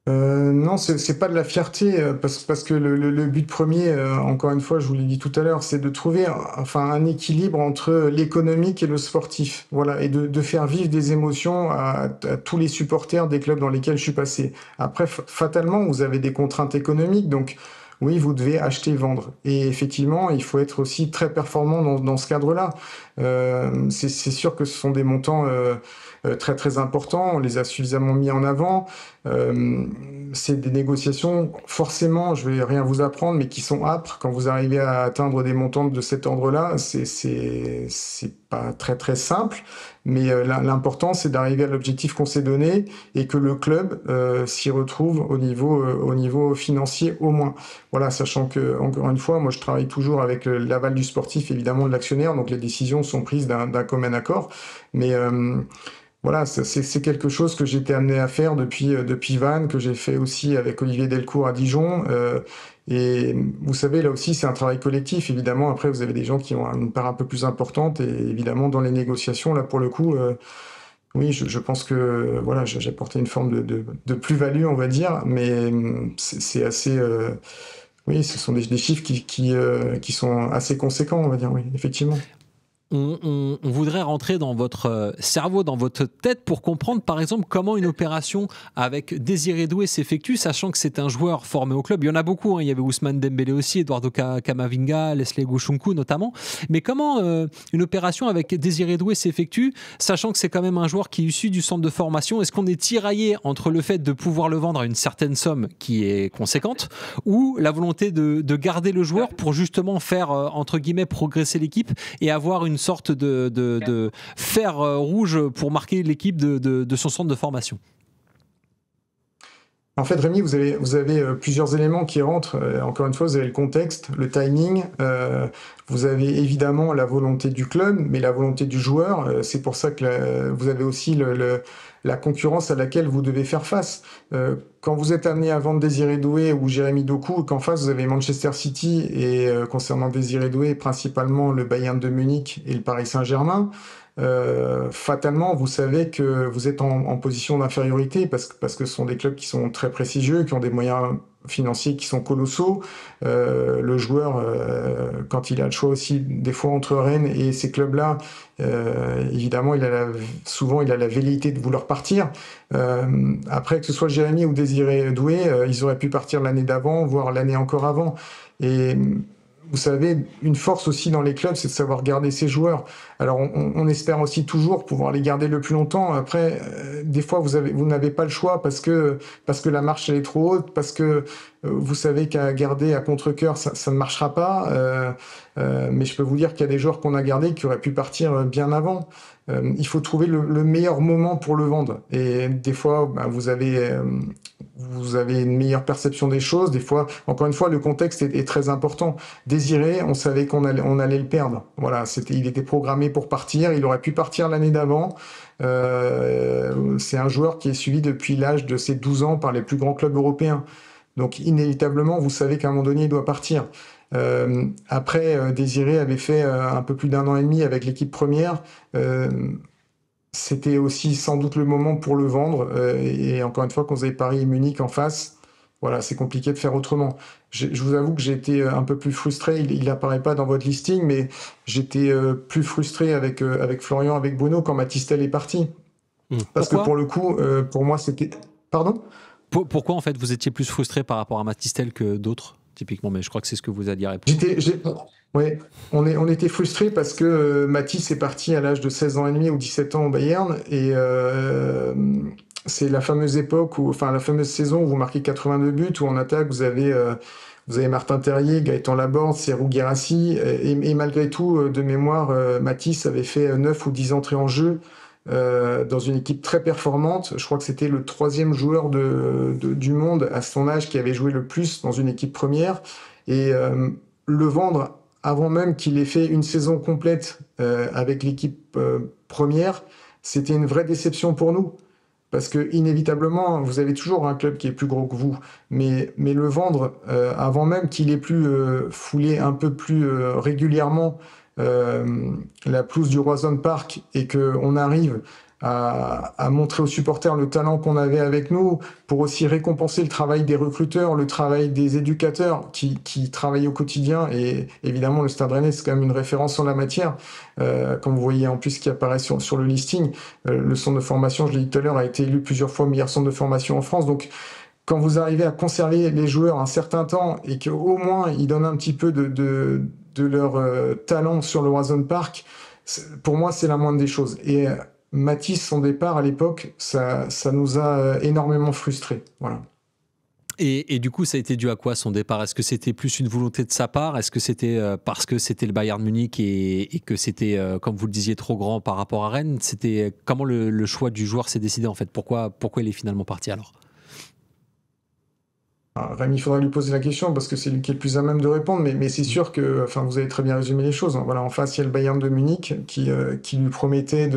Non, c'est pas de la fierté parce que le but premier, encore une fois, je vous l'ai dit tout à l'heure, c'est de trouver un équilibre entre l'économique et le sportif. Voilà, et de faire vivre des émotions à tous les supporters des clubs dans lesquels je suis passé. Après, fatalement, vous avez des contraintes économiques, donc oui, vous devez acheter et vendre. Et effectivement, il faut être aussi très performant dans ce cadre-là. C'est sûr que ce sont des montants très très importants, on les a suffisamment mis en avant. C'est des négociations, forcément, je vais rien vous apprendre, mais qui sont âpres. Quand vous arrivez à atteindre des montants de cet ordre-là, c'est pas très très simple, mais l'important c'est d'arriver à l'objectif qu'on s'est donné et que le club s'y retrouve au niveau financier au moins. Voilà, sachant que encore une fois, moi je travaille toujours avec l'aval du sportif, évidemment de l'actionnaire, donc les décisions sont prises d'un commun accord, mais voilà, c'est quelque chose que j'ai été amené à faire depuis Vannes, que j'ai fait aussi avec Olivier Delcourt à Dijon. Et vous savez, là aussi, c'est un travail collectif. Évidemment, après, vous avez des gens qui ont une part un peu plus importante. Et évidemment, dans les négociations, là, pour le coup, oui, je pense que voilà, j'ai apporté une forme de plus-value, on va dire. Mais c'est assez... oui, ce sont des chiffres qui sont assez conséquents, on va dire, oui, effectivement. On voudrait rentrer dans votre cerveau, dans votre tête pour comprendre par exemple comment une opération avec Désiré Doué s'effectue, sachant que c'est un joueur formé au club. Il y en a beaucoup, il y avait Ousmane Dembélé aussi, Eduardo Camavinga, Leslie Ugochunku notamment. Mais comment une opération avec Désiré Doué s'effectue, sachant que c'est quand même un joueur qui est issu du centre de formation? Est-ce qu'on est tiraillé entre le fait de pouvoir le vendre à une certaine somme qui est conséquente ou la volonté de garder le joueur pour justement faire entre guillemets progresser l'équipe et avoir une sorte de fer rouge pour marquer l'équipe de son centre de formation? En fait, Rémi, vous avez plusieurs éléments qui rentrent. Encore une fois, vous avez le contexte, le timing. Vous avez évidemment la volonté du club, mais la volonté du joueur. C'est pour ça que vous avez aussi la concurrence à laquelle vous devez faire face. Quand vous êtes amené à vendre Désiré Doué ou Jérémy Doku, qu'en face vous avez Manchester City et concernant Désiré Doué, principalement le Bayern de Munich et le Paris Saint-Germain, fatalement, vous savez que vous êtes en position d'infériorité parce que ce sont des clubs qui sont très prestigieux, qui ont des moyens financiers qui sont colossaux. Le joueur, quand il a le choix aussi des fois entre Rennes et ces clubs-là, évidemment, souvent il a la velléité de vouloir partir. Après, que ce soit Jérémy ou Désiré Doué, ils auraient pu partir l'année d'avant, voire l'année encore avant. Et vous savez, une force aussi dans les clubs, c'est de savoir garder ses joueurs. Alors, on espère aussi toujours pouvoir les garder le plus longtemps. Après, des fois, vous n'avez pas le choix parce que la marche elle est trop haute, parce que vous savez qu'à garder à contre-cœur, ça ne marchera pas. Mais je peux vous dire qu'il y a des joueurs qu'on a gardés qui auraient pu partir bien avant. Il faut trouver le meilleur moment pour le vendre. Et des fois, vous avez une meilleure perception des choses. Des fois, encore une fois, le contexte est très important. Désiré, on savait qu'on allait le perdre. Voilà, il était programmé pour partir. Il aurait pu partir l'année d'avant. C'est un joueur qui est suivi depuis l'âge de ses 12 ans par les plus grands clubs européens. Donc, inévitablement, vous savez qu'à un moment donné, il doit partir. Après, Désiré avait fait un peu plus d'1 an et demi avec l'équipe première. C'était aussi sans doute le moment pour le vendre. Et encore une fois, quand vous avez Paris et Munich en face, voilà, c'est compliqué de faire autrement. Je vous avoue que j'ai été un peu plus frustré. Il n'apparaît pas dans votre listing, mais j'étais plus frustré avec Florian, avec Bono quand Matistel est parti. Parce que pour le coup, pour moi, c'était... Pardon ? Pourquoi, en fait, vous étiez plus frustré par rapport à Matistel que d'autres, typiquement? Mais je crois que c'est ce que vous alliez répondre. Ouais, on était frustrés parce que Matisse est parti à l'âge de 16 ans et demi ou 17 ans au Bayern et c'est la fameuse époque la fameuse saison où vous marquez 82 buts, où en attaque vous avez Martin Terrier, Gaëtan Laborde, Serhou Guirassy et malgré tout, de mémoire, Matisse avait fait 9 ou 10 entrées en jeu dans une équipe très performante. Je crois que c'était le 3e joueur du monde à son âge qui avait joué le plus dans une équipe première et le vendre avant même qu'il ait fait une saison complète avec l'équipe première, c'était une vraie déception pour nous. Parce que inévitablement, vous avez toujours un club qui est plus gros que vous, mais le vendre avant même qu'il ait pu fouler un peu plus régulièrement la pelouse du Roison Park et qu'on arrive à montrer aux supporters le talent qu'on avait avec nous, pour aussi récompenser le travail des recruteurs, le travail des éducateurs qui travaillent au quotidien. Et évidemment, le Stade Rennais, c'est quand même une référence en la matière. Comme vous voyez en plus qui apparaît sur le listing, le centre de formation, je l'ai dit tout à l'heure, a été élu plusieurs fois meilleur centre de formation en France. Donc, quand vous arrivez à conserver les joueurs un certain temps et qu'au moins ils donnent un petit peu de leur talent sur le Roison Park, pour moi, c'est la moindre des choses. Et Matisse, son départ à l'époque, ça nous a énormément frustrés. Voilà. Et du coup, ça a été dû à quoi son départ? Est-ce que c'était plus une volonté de sa part? Est-ce que c'était parce que c'était le Bayern Munich et que c'était, comme vous le disiez, trop grand par rapport à Rennes? C'était comment le choix du joueur s'est décidé en fait? Pourquoi il est finalement parti alors? Rémi, il faudra lui poser la question parce que c'est lui qui est le plus à même de répondre, mais c'est sûr que, vous avez très bien résumé les choses. Voilà, en face, il y a le Bayern de Munich qui lui promettait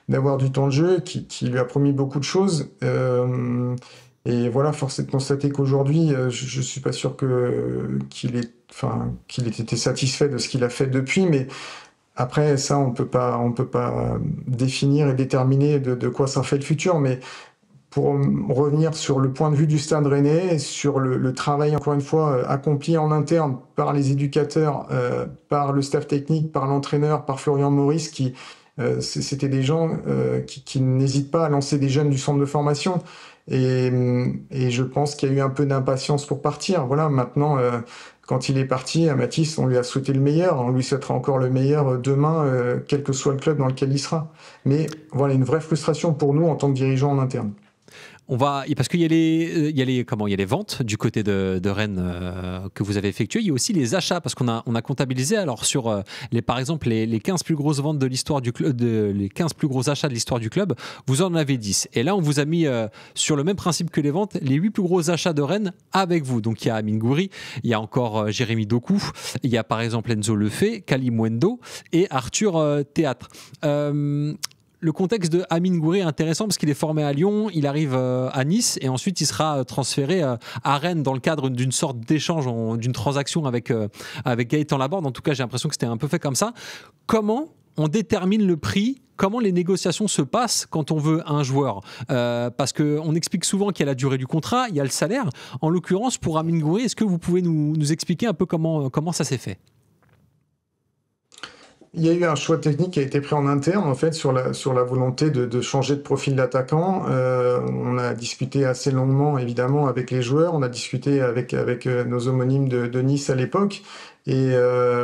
d'avoir du temps de jeu, qui lui a promis beaucoup de choses. Et voilà, force est de constater qu'aujourd'hui, je suis pas sûr qu'il ait été satisfait de ce qu'il a fait depuis, mais après ça, on peut pas définir et déterminer de quoi ça fait le futur, mais pour revenir sur le point de vue du Stade Rennais, sur le travail, encore une fois, accompli en interne par les éducateurs, par le staff technique, par l'entraîneur, par Florian Maurice, c'était des gens qui n'hésitent pas à lancer des jeunes du centre de formation. Et je pense qu'il y a eu un peu d'impatience pour partir. Voilà, maintenant, quand il est parti, à Matisse, on lui a souhaité le meilleur. On lui souhaitera encore le meilleur demain, quel que soit le club dans lequel il sera. Mais voilà, une vraie frustration pour nous en tant que dirigeants en interne. Parce qu'il y a les ventes du côté de Rennes que vous avez effectuées. Il y a aussi les achats parce qu'on a comptabilisé alors sur par exemple les 15 plus grosses ventes de l'histoire du club, les 15 plus gros achats de l'histoire du club. Vous en avez 10. Et là, on vous a mis sur le même principe que les ventes, les 8 plus gros achats de Rennes avec vous. Donc il y a Amine Gouiri, il y a encore Jérémy Doku, il y a par exemple Enzo Lefebvre, Kali Mwendo et Arthur Théâtre. le contexte de Amine Gouiri est intéressant parce qu'il est formé à Lyon, il arrive à Nice et ensuite il sera transféré à Rennes dans le cadre d'une sorte d'échange, d'une transaction avec Gaëtan Laborde. En tout cas, j'ai l'impression que c'était un peu fait comme ça. Comment on détermine le prix? Comment les négociations se passent quand on veut un joueur? Parce qu'on explique souvent qu'il y a la durée du contrat, il y a le salaire. En l'occurrence, pour Amine Gouiri, est-ce que vous pouvez nous expliquer un peu comment ça s'est fait? Il y a eu un choix technique qui a été pris en interne, en fait, sur la volonté de changer de profil d'attaquant. On a discuté assez longuement, évidemment, avec les joueurs. On a discuté avec nos homonymes de Nice à l'époque. Et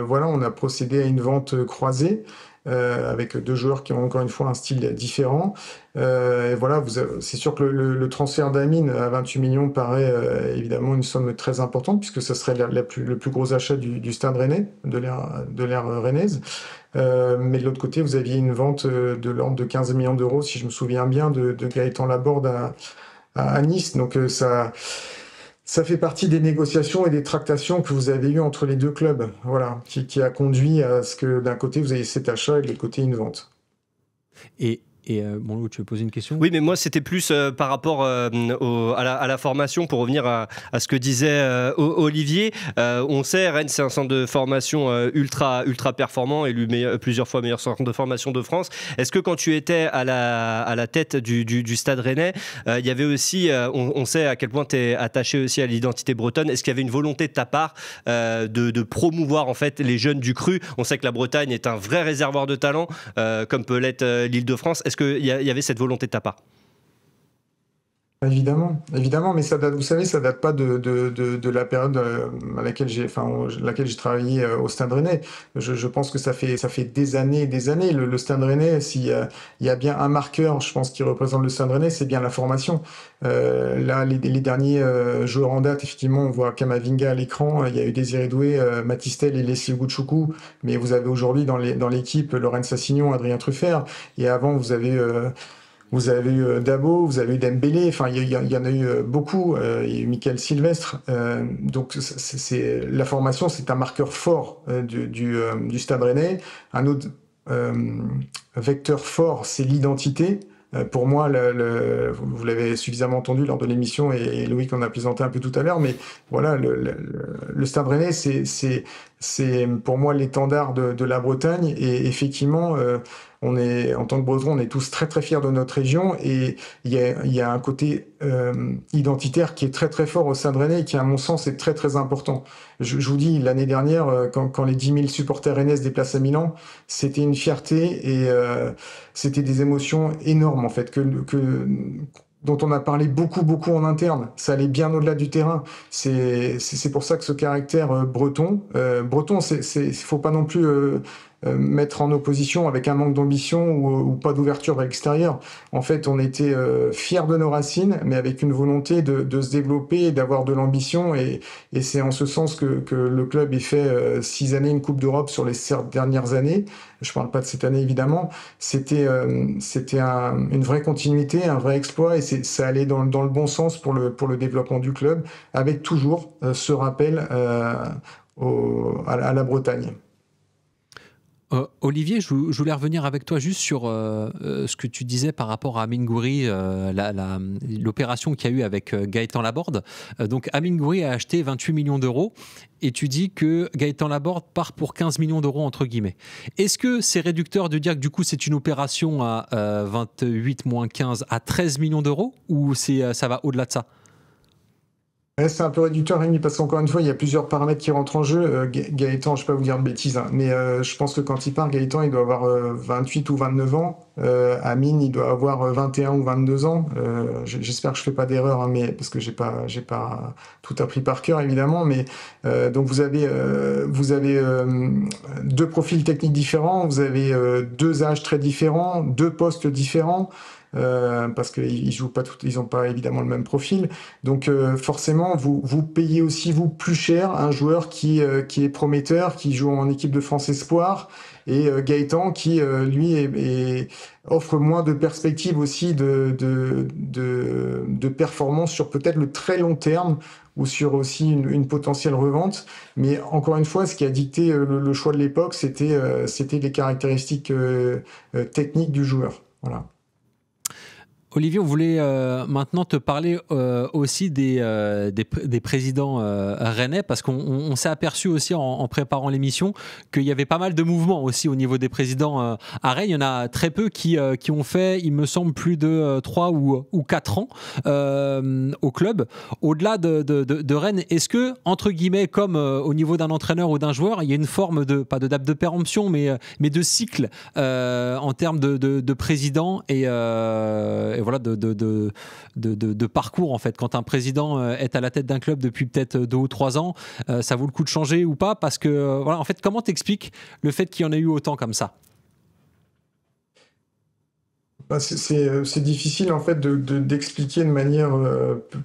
voilà, on a procédé à une vente croisée. Avec deux joueurs qui ont encore une fois un style différent. Et voilà, c'est sûr que le transfert d'Amine à 28 millions paraît évidemment une somme très importante, puisque ce serait le plus gros achat du Stade Rennais, de l'ère rennaise. Mais de l'autre côté, vous aviez une vente de l'ordre de 15 millions d'euros, si je me souviens bien, de Gaëtan Laborde à Nice. Donc ça fait partie des négociations et des tractations que vous avez eues entre les deux clubs, voilà, qui a conduit à ce que d'un côté vous ayez cet achat et de l'autre côté une vente. Et bon, Lou, tu veux poser une question? Oui, mais moi, c'était plus par rapport à la formation, pour revenir à ce que disait Olivier. On sait, Rennes, c'est un centre de formation ultra performant, élu plusieurs fois meilleur centre de formation de France. Est-ce que quand tu étais à la tête du Stade Rennais, il y avait aussi, on sait à quel point tu es attaché aussi à l'identité bretonne, est-ce qu'il y avait une volonté de ta part de promouvoir en fait les jeunes du cru? On sait que la Bretagne est un vrai réservoir de talent, comme peut l'être l'Île-de-France. Est-ce qu'il y avait cette volonté de ta part? Évidemment, mais ça date, vous savez, ça date pas de la période à laquelle j'ai travaillé au Stade Rennais. Je pense que ça fait des années et des années. Le Stade Rennais, il y a bien un marqueur, je pense, qui représente le Stade Rennais, c'est bien la formation. Là, les derniers joueurs en date, effectivement, on voit Kamavinga à l'écran. Il y a eu Désiré Doué, Matistel et Leslie Ugochukwu. Mais vous avez aujourd'hui dans l'équipe Lorraine Sassignon, Adrien Truffert. Et avant, vous avez eu Dabo, vous avez eu Dembélé, enfin il y en a eu beaucoup, il y a eu Michael Sylvestre. Donc la formation, c'est un marqueur fort du Stade Rennais. Un autre vecteur fort, c'est l'identité. Pour moi, vous l'avez suffisamment entendu lors de l'émission et Loïc en a présenté un peu tout à l'heure, mais voilà, le Stade Rennais, c'est pour moi l'étendard de la Bretagne et effectivement, en tant que Bretons, on est tous très très fiers de notre région et il y a un côté identitaire qui est très très fort au Stade Rennais et qui, à mon sens, est très très important. Je vous dis, l'année dernière, quand les 10 000 supporters rennais se déplacent à Milan, c'était une fierté et c'était des émotions énormes en fait dont on a parlé beaucoup en interne. Ça allait bien au-delà du terrain. C'est pour ça que ce caractère breton, faut pas non plus mettre en opposition avec un manque d'ambition ou pas d'ouverture vers l'extérieur. En fait, on était fiers de nos racines, mais avec une volonté de se développer et d'avoir de l'ambition. Et c'est en ce sens que le club ait fait 6 années une Coupe d'Europe sur les 7 dernières années. Je parle pas de cette année, évidemment. C'était une vraie continuité, un vrai exploit, et ça allait dans le bon sens pour le développement du club, avec toujours ce rappel à la Bretagne. Olivier, je voulais revenir avec toi juste sur ce que tu disais par rapport à Amine Gouiri, l'opération qu'il y a eu avec Gaëtan Laborde. Donc Amine Gouiri a acheté 28 millions d'euros et tu dis que Gaëtan Laborde part pour 15 millions d'euros entre guillemets. Est-ce que c'est réducteur de dire que du coup c'est une opération à 28 moins 15 à 13 millions d'euros ou ça va au-delà de ça? C'est un peu réducteur, Rémi, parce qu'encore une fois, il y a plusieurs paramètres qui rentrent en jeu. Gaëtan, je ne vais pas vous dire de bêtises, hein, mais je pense que quand il part, Gaëtan, il doit avoir 28 ou 29 ans. Amine, il doit avoir 21 ou 22 ans. J'espère que je ne fais pas d'erreur, hein, mais parce que j'ai pas tout appris par cœur, évidemment. Mais donc vous avez deux profils techniques différents, vous avez deux âges très différents, deux postes différents. Parce qu'ils jouent pas ils ont pas évidemment le même profil. Donc forcément, vous payez aussi vous plus cher un joueur qui est prometteur, qui joue en équipe de France Espoir, et Gaëtan qui lui offre moins de perspectives aussi de performance sur peut-être le très long terme ou sur aussi une potentielle revente. Mais encore une fois, ce qui a dicté le choix de l'époque, c'était les caractéristiques techniques du joueur. Voilà. Olivier, on voulait maintenant te parler aussi des présidents rennais, parce qu'on s'est aperçu aussi en préparant l'émission qu'il y avait pas mal de mouvements aussi au niveau des présidents à Rennes. Il y en a très peu qui ont fait, il me semble, plus de 3 ou 4 ans au club. Au-delà de Rennes, est-ce que, entre guillemets, comme au niveau d'un entraîneur ou d'un joueur, il y a une forme de, pas de date de péremption, mais de cycle en termes de président et voilà, de parcours, en fait. Quand un président est à la tête d'un club depuis peut-être 2 ou 3 ans, ça vaut le coup de changer ou pas? Parce que, voilà, en fait, comment t'expliques le fait qu'il y en ait eu autant comme ça? Bah, c'est difficile en fait d'expliquer de manière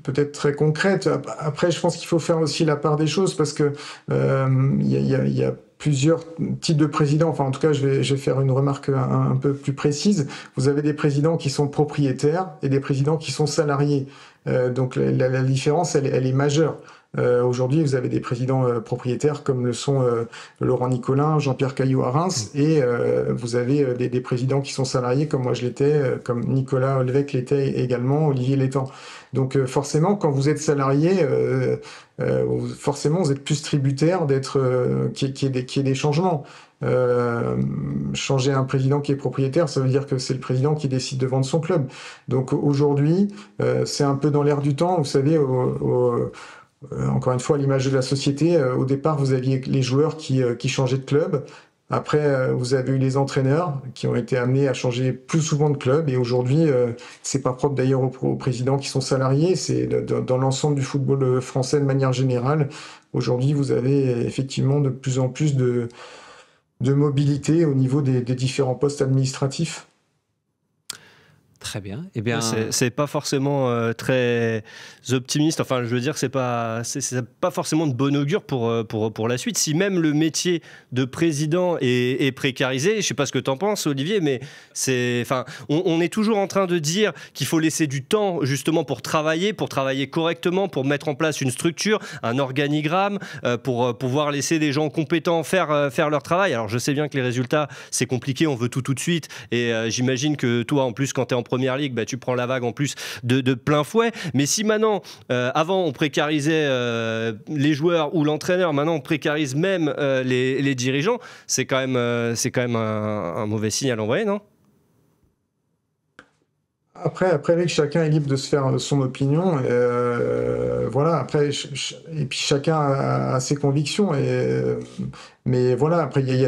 peut-être très concrète. Après, je pense qu'il faut faire aussi la part des choses parce que il y a plusieurs types de présidents. Enfin, en tout cas, je vais faire une remarque un peu plus précise. Vous avez des présidents qui sont propriétaires et des présidents qui sont salariés. Donc la différence, elle est majeure. Aujourd'hui, vous avez des présidents propriétaires comme le sont Laurent Nicolin, Jean-Pierre Caillot à Reims, et vous avez des présidents qui sont salariés comme moi je l'étais, comme Nicolas Olvec l'était également, Olivier Létang. Donc forcément, quand vous êtes salarié, forcément vous êtes plus tributaire d'être qu'il y ait des changements. Changer un président qui est propriétaire, ça veut dire que c'est le président qui décide de vendre son club. Donc aujourd'hui, c'est un peu dans l'air du temps, vous savez, encore une fois, à l'image de la société, au départ, vous aviez les joueurs qui changeaient de club. Après, vous avez eu les entraîneurs qui ont été amenés à changer plus souvent de club. Et aujourd'hui, c'est pas propre d'ailleurs aux présidents qui sont salariés, c'est dans l'ensemble du football français de manière générale. Aujourd'hui, vous avez effectivement de plus en plus de mobilité au niveau des différents postes administratifs. Très bien. Eh bien, c'est pas forcément très optimiste. Enfin, je veux dire, c'est pas forcément de bon augure pour la suite. Si même le métier de président est précarisé, je sais pas ce que t'en penses, Olivier, mais on est toujours en train de dire qu'il faut laisser du temps justement pour travailler correctement, pour mettre en place une structure, un organigramme, pour pouvoir laisser des gens compétents faire leur travail. Alors, je sais bien que les résultats, c'est compliqué, on veut tout de suite, et j'imagine que toi, en plus, quand t'es en première ligue, tu prends la vague en plus de plein fouet. Mais si maintenant, avant on précarisait les joueurs ou l'entraîneur, maintenant on précarise même les dirigeants, c'est quand même un mauvais signal envoyé, non? Après, Rick, chacun est libre de se faire son opinion. Voilà. Après, et puis chacun a ses convictions. Mais voilà. Après, il y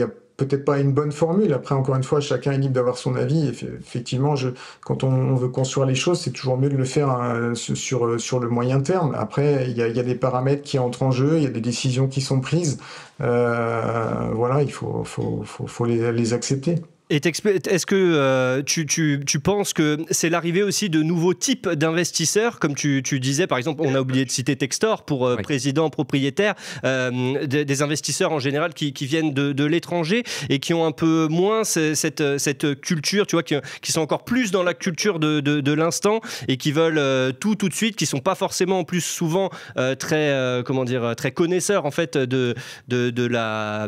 a peut-être pas une bonne formule. Après, encore une fois, chacun est libre d'avoir son avis. Effectivement, quand on veut construire les choses, c'est toujours mieux de le faire sur le moyen terme. Après, il y a des paramètres qui entrent en jeu, il y a des décisions qui sont prises. Voilà, il faut les accepter. Et est-ce que tu penses que c'est l'arrivée aussi de nouveaux types d'investisseurs, comme tu disais, par exemple, on a oublié de citer Textor pour président, propriétaire, des investisseurs en général qui viennent de l'étranger et qui ont un peu moins cette culture, tu vois, qui sont encore plus dans la culture de l'instant et qui veulent tout de suite, qui sont pas forcément en plus souvent très connaisseurs en fait de la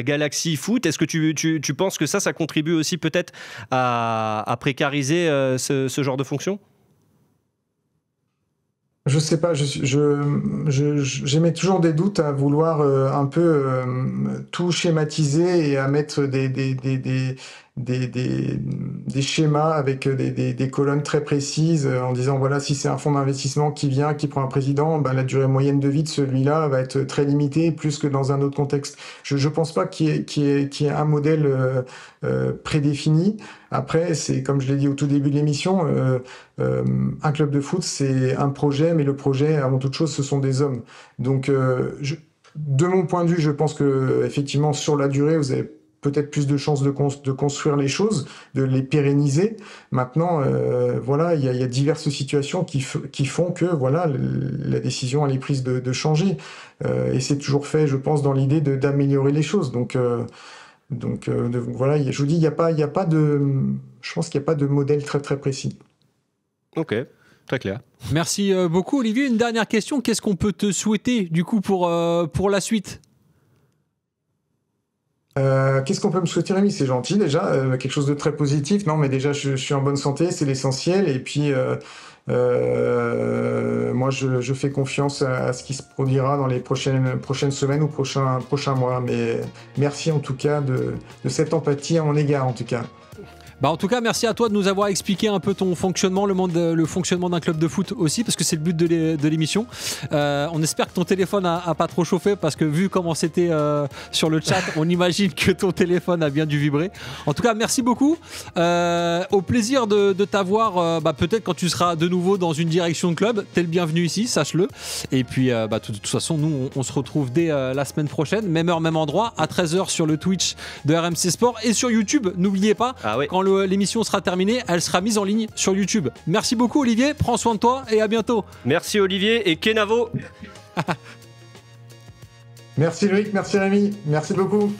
galaxie foot. Est-ce que tu penses que ça contribue aussi peut-être à précariser ce genre de fonction? Je sais pas, j'émets toujours des doutes à vouloir un peu tout schématiser et à mettre des schémas avec des colonnes très précises en disant voilà, si c'est un fonds d'investissement qui prend un président, la durée moyenne de vie de celui-là va être très limitée, plus que dans un autre contexte. Je pense pas qu'il y ait un modèle prédéfini. Après, c'est comme je l'ai dit au tout début de l'émission, un club de foot, c'est un projet, mais le projet, avant toute chose, ce sont des hommes. Donc, de mon point de vue, je pense que effectivement, sur la durée, vous avez peut-être plus de chances de construire les choses, de les pérenniser. Maintenant, voilà, il y a diverses situations qui font que voilà, la décision elle est prise de changer. Et c'est toujours fait, je pense, dans l'idée d'améliorer les choses. Donc voilà, je vous dis, je pense qu'il n'y a pas de modèle très très précis. Ok, très clair. Merci beaucoup, Olivier. Une dernière question, qu'est-ce qu'on peut te souhaiter du coup pour la suite? Qu'est-ce qu'on peut me souhaiter, Rémi? C'est gentil déjà, quelque chose de très positif. Non, mais déjà, je suis en bonne santé, c'est l'essentiel. Et puis, moi, je fais confiance à ce qui se produira dans les prochaines semaines ou prochains mois. Mais merci en tout cas de cette empathie à mon égard, en tout cas. Bah en tout cas, merci à toi de nous avoir expliqué un peu ton fonctionnement, le fonctionnement d'un club de foot aussi, parce que c'est le but de l'émission. On espère que ton téléphone a pas trop chauffé, parce que vu comment c'était sur le chat, on imagine que ton téléphone a bien dû vibrer. En tout cas, merci beaucoup. Au plaisir de t'avoir, peut-être quand tu seras de nouveau dans une direction de club. T'es le bienvenu ici, sache-le. Et puis, de toute façon, nous, on se retrouve dès la semaine prochaine, même heure, même endroit, à 13h sur le Twitch de RMC Sport et sur YouTube. N'oubliez pas, quand l'émission sera terminée, elle sera mise en ligne sur YouTube. Merci beaucoup Olivier, prends soin de toi et à bientôt. Merci Olivier et Kenavo. Merci Loïc, merci Rémi, merci beaucoup.